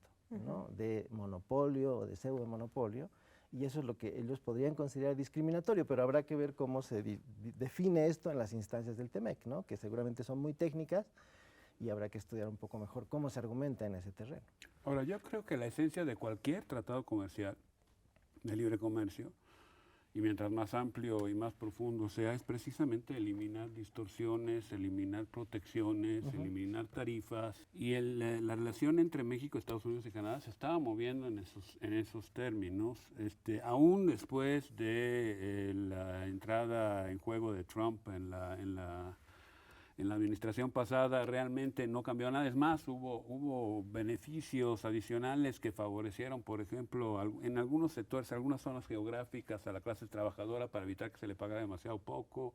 ¿no? De monopolio o de pseudo monopolio, y eso es lo que ellos podrían considerar discriminatorio, pero habrá que ver cómo se define esto en las instancias del TEMEC, ¿no? Que seguramente son muy técnicas y habrá que estudiar un poco mejor cómo se argumenta en ese terreno. Ahora, yo creo que la esencia de cualquier tratado comercial de libre comercio, y mientras más amplio y más profundo sea, es precisamente eliminar distorsiones, eliminar protecciones, eliminar tarifas. Y la relación entre México, Estados Unidos y Canadá se estaba moviendo en esos términos. Aún después de la entrada en juego de Trump en la administración pasada, realmente no cambió nada. Es más, hubo beneficios adicionales que favorecieron, por ejemplo, en algunos sectores, algunas zonas geográficas a la clase trabajadora para evitar que se le pagara demasiado poco.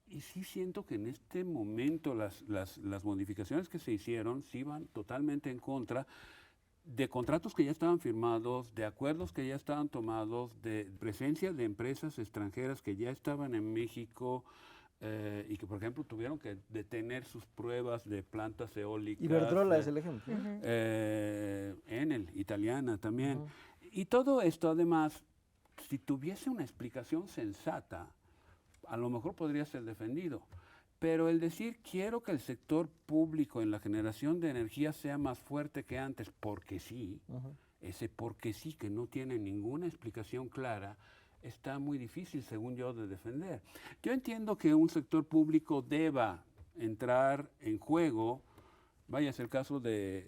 Y sí siento que en este momento las modificaciones que se hicieron sí van totalmente en contra de contratos que ya estaban firmados, de acuerdos que ya estaban tomados, de presencia de empresas extranjeras que ya estaban en México, y que, por ejemplo, tuvieron que detener sus pruebas de plantas eólicas. Iberdrola es el ejemplo. Enel, italiana también. Y todo esto, además, si tuviese una explicación sensata, a lo mejor podría ser defendido. Pero el decir, quiero que el sector público en la generación de energía sea más fuerte que antes, porque sí, ese porque sí que no tiene ninguna explicación clara, está muy difícil, según yo, de defender. Yo entiendo que un sector público deba entrar en juego. Vaya, es el caso se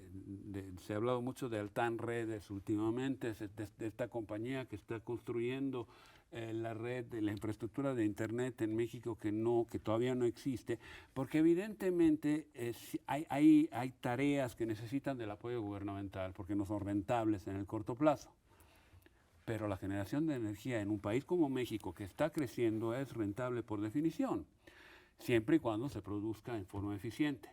ha hablado mucho de Altán Redes últimamente, de esta compañía que está construyendo la red, de la infraestructura de Internet en México que todavía no existe, porque evidentemente hay tareas que necesitan del apoyo gubernamental, porque no son rentables en el corto plazo. Pero la generación de energía en un país como México, que está creciendo, es rentable por definición, siempre y cuando se produzca en forma eficiente.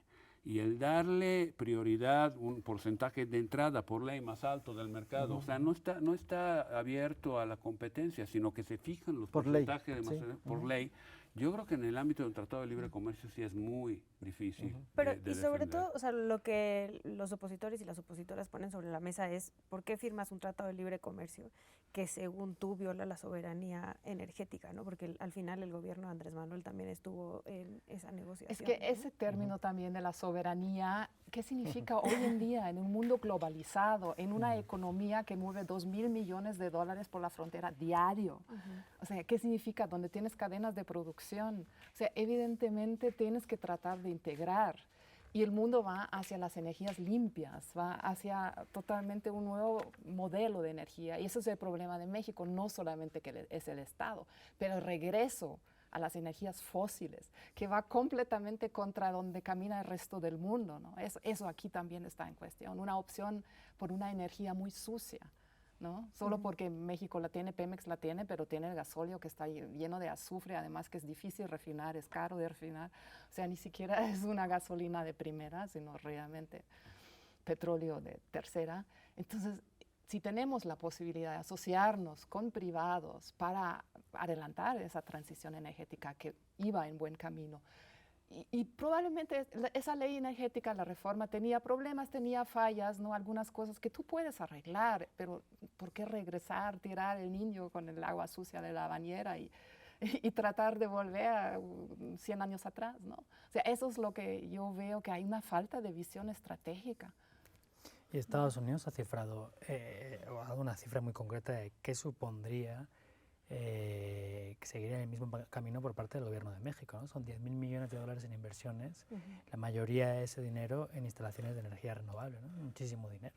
Y el darle prioridad, un porcentaje de entrada por ley más alto del mercado, o sea, no está abierto a la competencia, sino que se fijan los porcentajes por ley, Yo creo que en el ámbito del Tratado de Libre Comercio sí es muy difícil. Pero, de y sobre defender. todo, o sea, lo que los opositores y las opositoras ponen sobre la mesa es ¿por qué firmas un tratado de libre comercio que según tú viola la soberanía energética, ¿no? Porque al final el gobierno de Andrés Manuel también estuvo en esa negociación. Es que ¿no? ese término también de la soberanía, ¿qué significa hoy en día en un mundo globalizado, en una economía que mueve 2.000 millones de dólares por la frontera diario? O sea, ¿qué significa? Donde tienes cadenas de producción. O sea, evidentemente tienes que tratar de integrar. Y el mundo va hacia las energías limpias, va hacia totalmente un nuevo modelo de energía. Y eso es el problema de México, no solamente que es el Estado, pero el regreso a las energías fósiles, que va completamente contra donde camina el resto del mundo, ¿no? Eso aquí también está en cuestión, una opción por una energía muy sucia, ¿no? Solo porque México la tiene, Pemex la tiene, pero tiene el gasóleo que está lleno de azufre, además que es difícil refinar, es caro de refinar. O sea, ni siquiera es una gasolina de primera, sino realmente petróleo de tercera. Entonces, si tenemos la posibilidad de asociarnos con privados para adelantar esa transición energética que iba en buen camino, y probablemente esa ley energética, la reforma, tenía problemas, tenía fallas, ¿no? Algunas cosas que tú puedes arreglar, pero ¿por qué regresar, tirar el niño con el agua sucia de la bañera y tratar de volver a 100 años atrás, ¿no? O sea, eso es lo que yo veo, que hay una falta de visión estratégica. Y Estados Unidos ha cifrado, o ha dado una cifra muy concreta de qué supondría que seguiría el mismo camino por parte del gobierno de México, ¿no? Son 10.000 millones de dólares en inversiones, la mayoría de ese dinero en instalaciones de energía renovable, ¿no? Muchísimo dinero.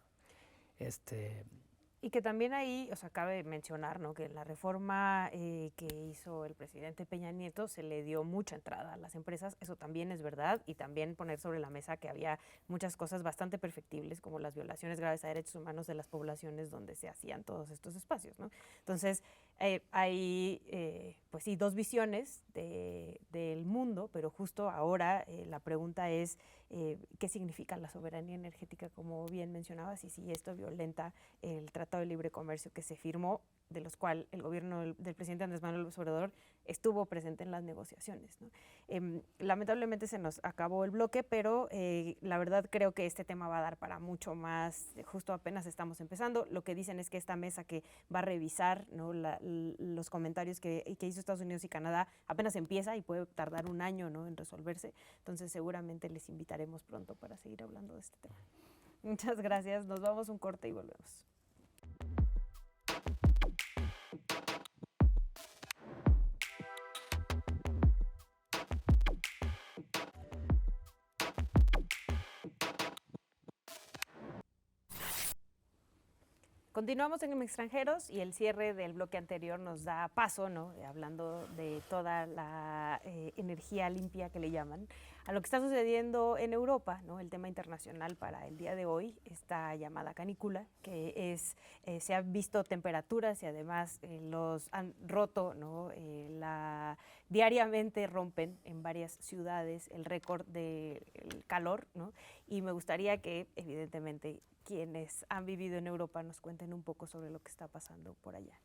Y que también ahí, o sea, cabe mencionar, ¿no? Que en la reforma que hizo el presidente Peña Nieto se le dio mucha entrada a las empresas, eso también es verdad, y también poner sobre la mesa que había muchas cosas bastante perfectibles, como las violaciones graves a derechos humanos de las poblaciones donde se hacían todos estos espacios, ¿no? Entonces, hay, pues sí, dos visiones del mundo, pero justo ahora la pregunta es qué significa la soberanía energética, como bien mencionabas, y si esto violenta el Tratado de Libre Comercio que se firmó, de los cuales el gobierno del presidente Andrés Manuel López Obrador estuvo presente en las negociaciones, ¿no? Lamentablemente se nos acabó el bloque, pero la verdad creo que este tema va a dar para mucho más, justo apenas estamos empezando. Lo que dicen es que esta mesa que va a revisar, ¿no? Los comentarios que hizo Estados Unidos y Canadá apenas empieza y puede tardar un año, ¿no? En resolverse, entonces seguramente les invitaremos pronto para seguir hablando de este tema. Muchas gracias, nos vamos a un corte y volvemos. Continuamos en Extranjeros y el cierre del bloque anterior nos da paso, ¿no? Hablando de toda la energía limpia que le llaman, a lo que está sucediendo en Europa, ¿no? El tema internacional para el día de hoy, esta llamada canícula, que es, se han visto temperaturas y además los han roto, ¿no? Diariamente rompen en varias ciudades el récord del calor, ¿no? Y me gustaría que, evidentemente, quienes han vivido en Europa nos cuenten un poco sobre lo que está pasando por allá.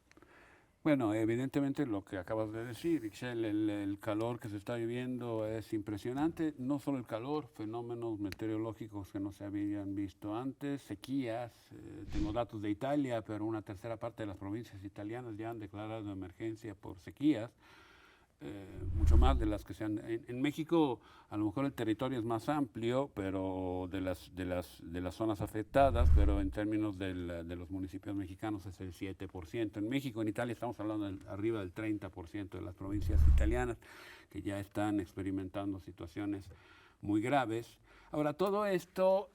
Bueno, evidentemente lo que acabas de decir, Ixchel, el calor que se está viviendo es impresionante. No solo el calor, fenómenos meteorológicos que no se habían visto antes, sequías. Tengo datos de Italia, pero una tercera parte de las provincias italianas ya han declarado emergencia por sequías. Mucho más de las que se han... En México a lo mejor el territorio es más amplio, pero de las zonas afectadas, pero en términos de los municipios mexicanos es el 7%. En México, en Italia estamos hablando arriba del 30% de las provincias italianas que ya están experimentando situaciones muy graves. Ahora, todo esto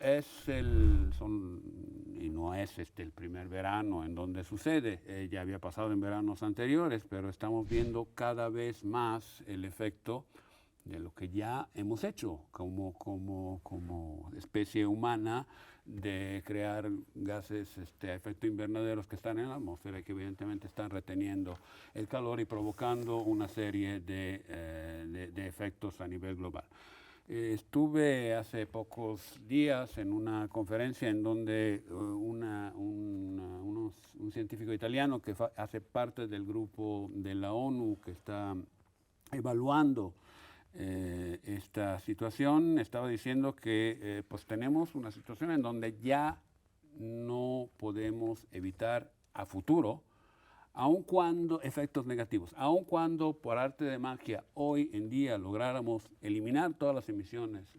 y no es el primer verano en donde sucede, ya había pasado en veranos anteriores, pero estamos viendo cada vez más el efecto de lo que ya hemos hecho como especie humana, de crear gases a efecto invernaderos que están en la atmósfera y que evidentemente están reteniendo el calor y provocando una serie de efectos a nivel global. Estuve hace pocos días en una conferencia en donde un científico italiano que hace parte del grupo de la ONU que está evaluando esta situación, estaba diciendo que pues tenemos una situación en donde ya no podemos evitar a futuro, aun cuando efectos negativos, aun cuando por arte de magia hoy en día lográramos eliminar todas las emisiones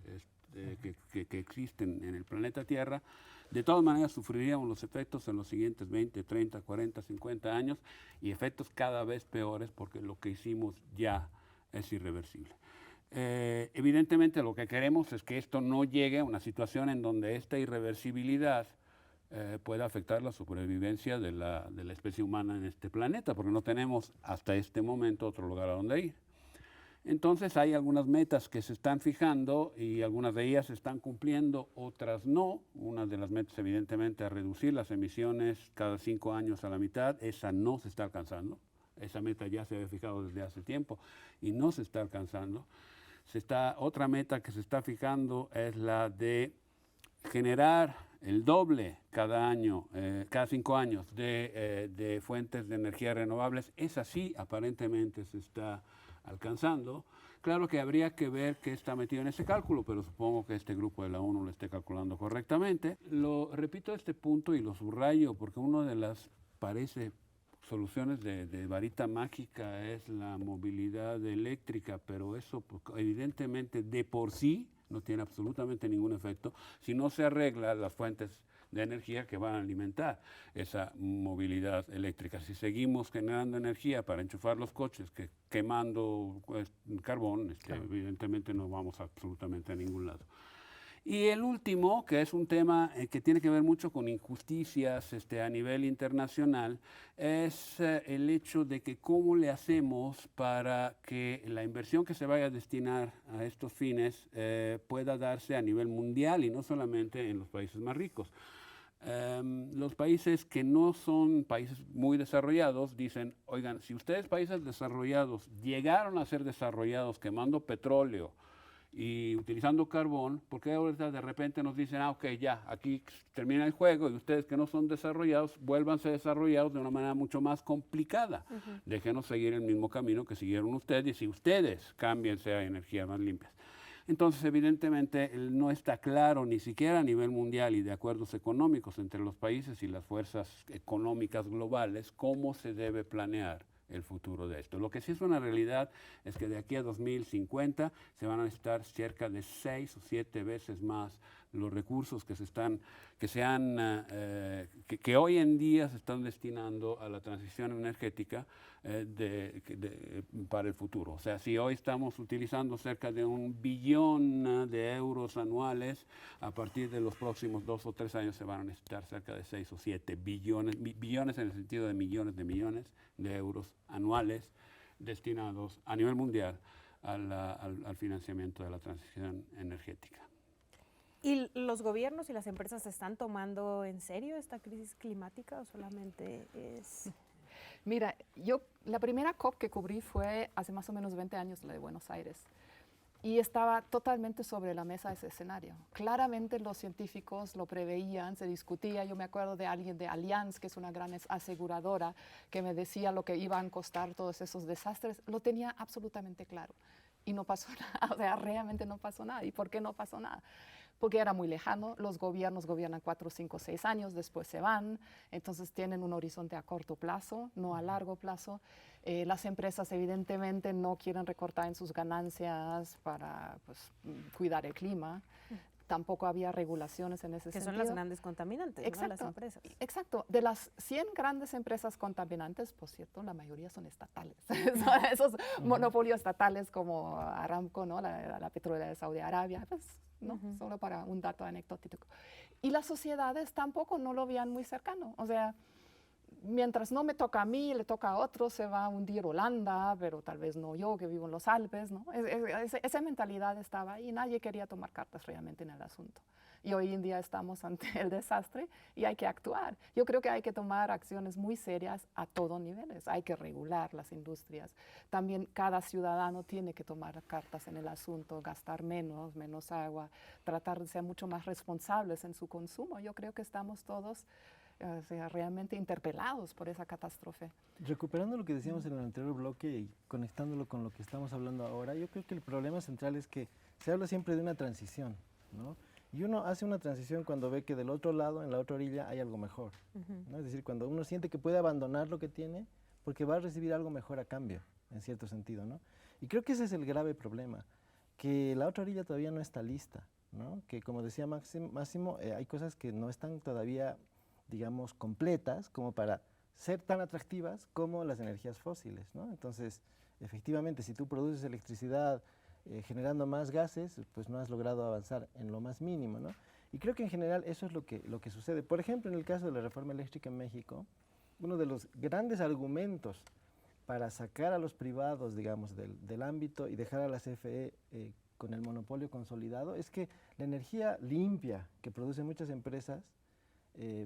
que existen en el planeta Tierra, de todas maneras sufriríamos los efectos en los siguientes 20, 30, 40, 50 años y efectos cada vez peores porque lo que hicimos ya es irreversible. Evidentemente lo que queremos es que esto no llegue a una situación en donde esta irreversibilidad pueda afectar la supervivencia de la especie humana en este planeta, porque no tenemos hasta este momento otro lugar a donde ir. Entonces hay algunas metas que se están fijando y algunas de ellas se están cumpliendo, otras no. Una de las metas evidentemente es reducir las emisiones cada 5 años a la mitad, esa no se está alcanzando. Esa meta ya se había fijado desde hace tiempo y no se está alcanzando. Otra meta que se está fijando es la de generar el doble cada año, cada 5 años de fuentes de energía renovables. Esa sí aparentemente se está alcanzando. Claro que habría que ver qué está metido en ese cálculo, pero supongo que este grupo de la ONU lo esté calculando correctamente. Repito este punto y lo subrayo porque una de las soluciones de varita mágica es la movilidad eléctrica, pero eso evidentemente de por sí no tiene absolutamente ningún efecto si no se arreglan las fuentes de energía que van a alimentar esa movilidad eléctrica. Si seguimos generando energía para enchufar los coches quemando carbón, evidentemente no vamos absolutamente a ningún lado. Y el último, que es un tema que tiene que ver mucho con injusticias a nivel internacional, es el hecho de que cómo le hacemos para que la inversión que se vaya a destinar a estos fines pueda darse a nivel mundial y no solamente en los países más ricos. Los países que no son países muy desarrollados dicen, oigan, si ustedes países desarrollados llegaron a ser desarrollados quemando petróleo y utilizando carbón, ¿por qué ahorita de repente nos dicen, ok, ya, aquí termina el juego y ustedes que no son desarrollados, vuélvanse desarrollados de una manera mucho más complicada? Déjenos seguir el mismo camino que siguieron ustedes y ustedes cámbiense a energías más limpias. Entonces, evidentemente, no está claro ni siquiera a nivel mundial y de acuerdos económicos entre los países y las fuerzas económicas globales cómo se debe planear el futuro de esto. Lo que sí es una realidad es que de aquí a 2050 se van a necesitar cerca de 6 o 7 veces más los recursos que hoy en día se están destinando a la transición energética para el futuro. O sea, si hoy estamos utilizando cerca de 1 billón de euros anuales, a partir de los próximos 2 o 3 años se van a necesitar cerca de 6 o 7 billones en el sentido de millones de euros anuales destinados a nivel mundial al financiamiento de la transición energética. ¿Y los gobiernos y las empresas están tomando en serio esta crisis climática o solamente es...? Mira, la primera COP que cubrí fue hace más o menos 20 años, la de Buenos Aires, y estaba totalmente sobre la mesa ese escenario. Claramente los científicos lo preveían, se discutía. Yo me acuerdo de alguien de Allianz, que es una gran aseguradora, que me decía lo que iban a costar todos esos desastres. Lo tenía absolutamente claro y no pasó nada, o sea, realmente no pasó nada. ¿Y por qué no pasó nada? Porque era muy lejano, los gobiernos gobiernan 4, 5, 6 años, después se van, entonces tienen un horizonte a corto plazo, no a largo plazo. Las empresas evidentemente no quieren recortar en sus ganancias para cuidar el clima. Tampoco había regulaciones en ese sentido. Que son las grandes contaminantes, exacto, ¿no? Las empresas. Exacto. De las 100 grandes empresas contaminantes, por cierto, la mayoría son estatales. Son esos monopolios estatales como Aramco, ¿no? la petrolera de Saudi Arabia, ¿no? Solo para un dato anecdótico. Y las sociedades tampoco no lo veían muy cercano. O sea, mientras no me toca a mí, le toca a otro, se va a hundir Holanda, pero tal vez no yo, que vivo en los Alpes, ¿no? Esa mentalidad estaba ahí y nadie quería tomar cartas realmente en el asunto. Y hoy en día estamos ante el desastre y hay que actuar. Yo creo que hay que tomar acciones muy serias a todos niveles. Hay que regular las industrias. También cada ciudadano tiene que tomar cartas en el asunto, gastar menos agua, tratar de ser mucho más responsables en su consumo. Yo creo que estamos todos o sea, realmente interpelados por esa catástrofe. Recuperando lo que decíamos en el anterior bloque y conectándolo con lo que estamos hablando ahora, yo creo que el problema central es que se habla siempre de una transición, ¿no? Y uno hace una transición cuando ve que del otro lado, en la otra orilla, hay algo mejor, ¿no? Es decir, cuando uno siente que puede abandonar lo que tiene porque va a recibir algo mejor a cambio, en cierto sentido, ¿no? Y creo que ese es el grave problema, que la otra orilla todavía no está lista, ¿no? Que como decía Máximo, hay cosas que no están todavía, digamos, completas como para ser tan atractivas como las energías fósiles, ¿no? Entonces, efectivamente, si tú produces electricidad generando más gases, pues no has logrado avanzar en lo más mínimo, ¿no? Y creo que en general eso es lo que sucede. Por ejemplo, en el caso de la reforma eléctrica en México, uno de los grandes argumentos para sacar a los privados, digamos, del ámbito y dejar a la CFE con el monopolio consolidado es que la energía limpia que producen muchas empresas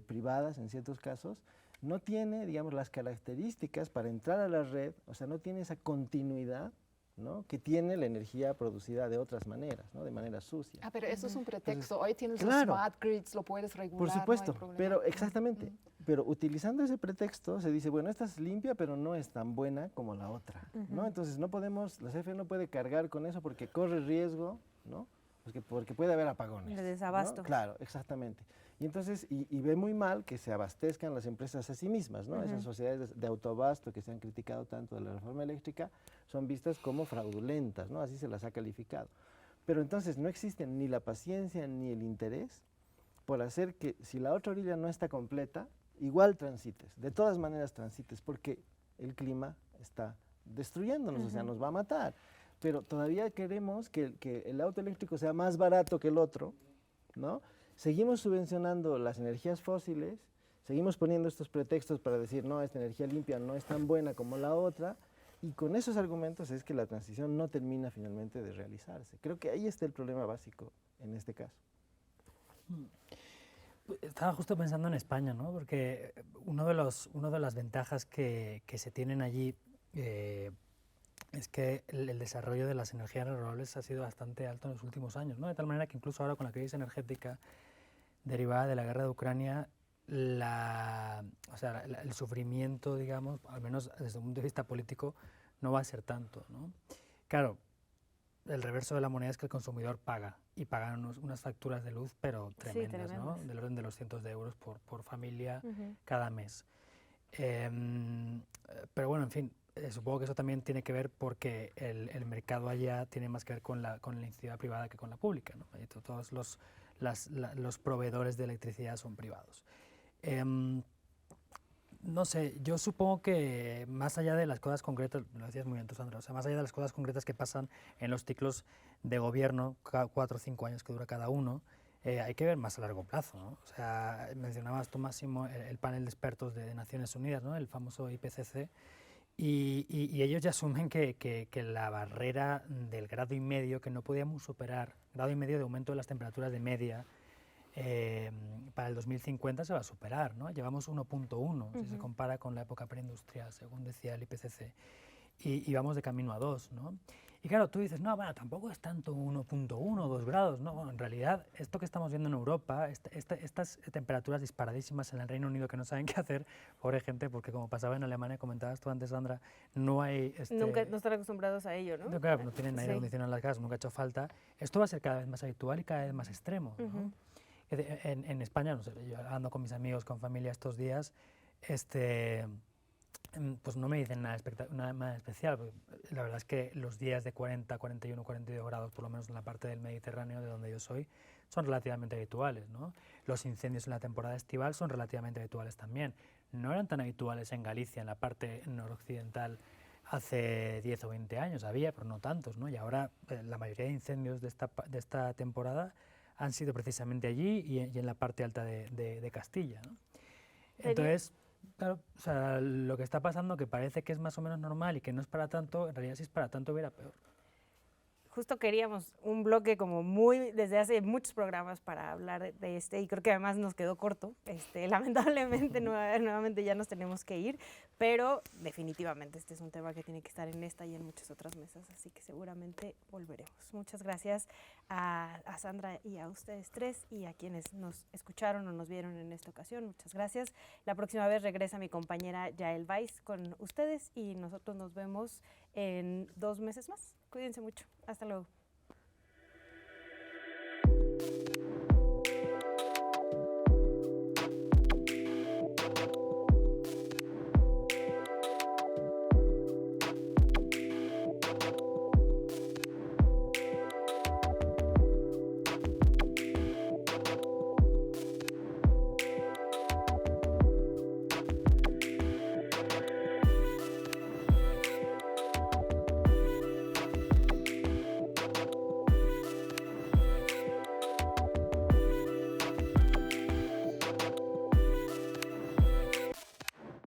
privadas en ciertos casos no tiene, digamos, las características para entrar a la red, o sea, no tiene esa continuidad, ¿no?, que tiene la energía producida de otras maneras, ¿no?, de manera sucia. Ah, pero eso es un pretexto. Hoy tienes claro, los smart grids, lo puedes regular. Por supuesto, no hay problema. pero exactamente. Pero utilizando ese pretexto se dice, bueno, esta es limpia, pero no es tan buena como la otra, ¿no? Entonces no podemos, la CFE no puede cargar con eso porque corre riesgo, ¿no? Porque puede haber apagones. El desabasto. ¿no? Claro, exactamente. Y entonces, y ve muy mal que se abastezcan las empresas a sí mismas, ¿no? Esas sociedades de autoabasto que se han criticado tanto de la reforma eléctrica son vistas como fraudulentas, ¿no? Así se las ha calificado. Pero entonces no existen ni la paciencia ni el interés por hacer que si la otra orilla no está completa, igual transites, de todas maneras transites, porque el clima está destruyéndonos, o sea, nos va a matar. Pero todavía queremos que el auto eléctrico sea más barato que el otro, ¿no? Seguimos subvencionando las energías fósiles, seguimos poniendo estos pretextos para decir, no, esta energía limpia no es tan buena como la otra, y con esos argumentos es que la transición no termina finalmente de realizarse. Creo que ahí está el problema básico en este caso. Estaba justo pensando en España, ¿no? Porque una de las ventajas que se tienen allí es que el desarrollo de las energías renovables ha sido bastante alto en los últimos años, ¿no? De tal manera que incluso ahora con la crisis energética derivada de la guerra de Ucrania, el sufrimiento, digamos, al menos desde un punto de vista político, no va a ser tanto, ¿no? Claro, el reverso de la moneda es que el consumidor paga, y pagan unas facturas de luz, pero tremendas, ¿no? Del orden de los cientos de euros por familia cada mes. Pero bueno, en fin, supongo que eso también tiene que ver porque el mercado allá tiene más que ver con la iniciativa privada que con la pública, ¿no? Todos los proveedores de electricidad son privados. No sé, yo supongo que más allá de las cosas concretas, lo decías muy bien tú, Sandra, o sea, más allá de las cosas concretas que pasan en los ciclos de gobierno, 4 o 5 años que dura cada uno, hay que ver más a largo plazo, ¿no? O sea, mencionabas tú, Máximo, el panel de expertos de Naciones Unidas, ¿no?, el famoso IPCC, y ellos ya asumen que la barrera del 1,5 grados que no podíamos superar, 1,5 grados de aumento de las temperaturas de media, para el 2050 se va a superar, ¿no? Llevamos 1,1 si se compara con la época preindustrial, según decía el IPCC, y vamos de camino a 2, ¿no? Y claro, tú dices, no, bueno, tampoco es tanto 1,1 o 2 grados, ¿no? Bueno, en realidad, esto que estamos viendo en Europa, estas temperaturas disparadísimas en el Reino Unido que no saben qué hacer, pobre gente, porque como pasaba en Alemania, comentabas tú antes, Sandra, no hay... Nunca no están acostumbrados a ello, ¿no? No, claro, no tienen aire acondicionado en las casas, nunca ha hecho falta. Esto va a ser cada vez más habitual y cada vez más extremo, ¿no? En España, no sé, yo ando con mis amigos, con familia estos días, pues no me dicen nada especial. La verdad es que los días de 40, 41, 42 grados, por lo menos en la parte del Mediterráneo, de donde yo soy, son relativamente habituales, ¿no? Los incendios en la temporada estival son relativamente habituales también. No eran tan habituales en Galicia, en la parte noroccidental, hace 10 o 20 años. Había, pero no tantos, ¿no? Y ahora la mayoría de incendios de esta temporada han sido precisamente allí y en la parte alta de Castilla, ¿no? Entonces, claro, o sea, lo que está pasando, que parece que es más o menos normal y que no es para tanto, en realidad si es para tanto hubiera peor. Justo queríamos un bloque como desde hace muchos programas para hablar de y creo que además nos quedó corto. Lamentablemente nuevamente ya nos tenemos que ir, pero definitivamente este es un tema que tiene que estar en esta y en muchas otras mesas, así que seguramente volveremos. Muchas gracias a Sandra y a ustedes tres y a quienes nos escucharon o nos vieron en esta ocasión. Muchas gracias. La próxima vez regresa mi compañera Yael Weiss con ustedes y nosotros nos vemos en 2 meses más. Cuídense mucho. Hasta luego.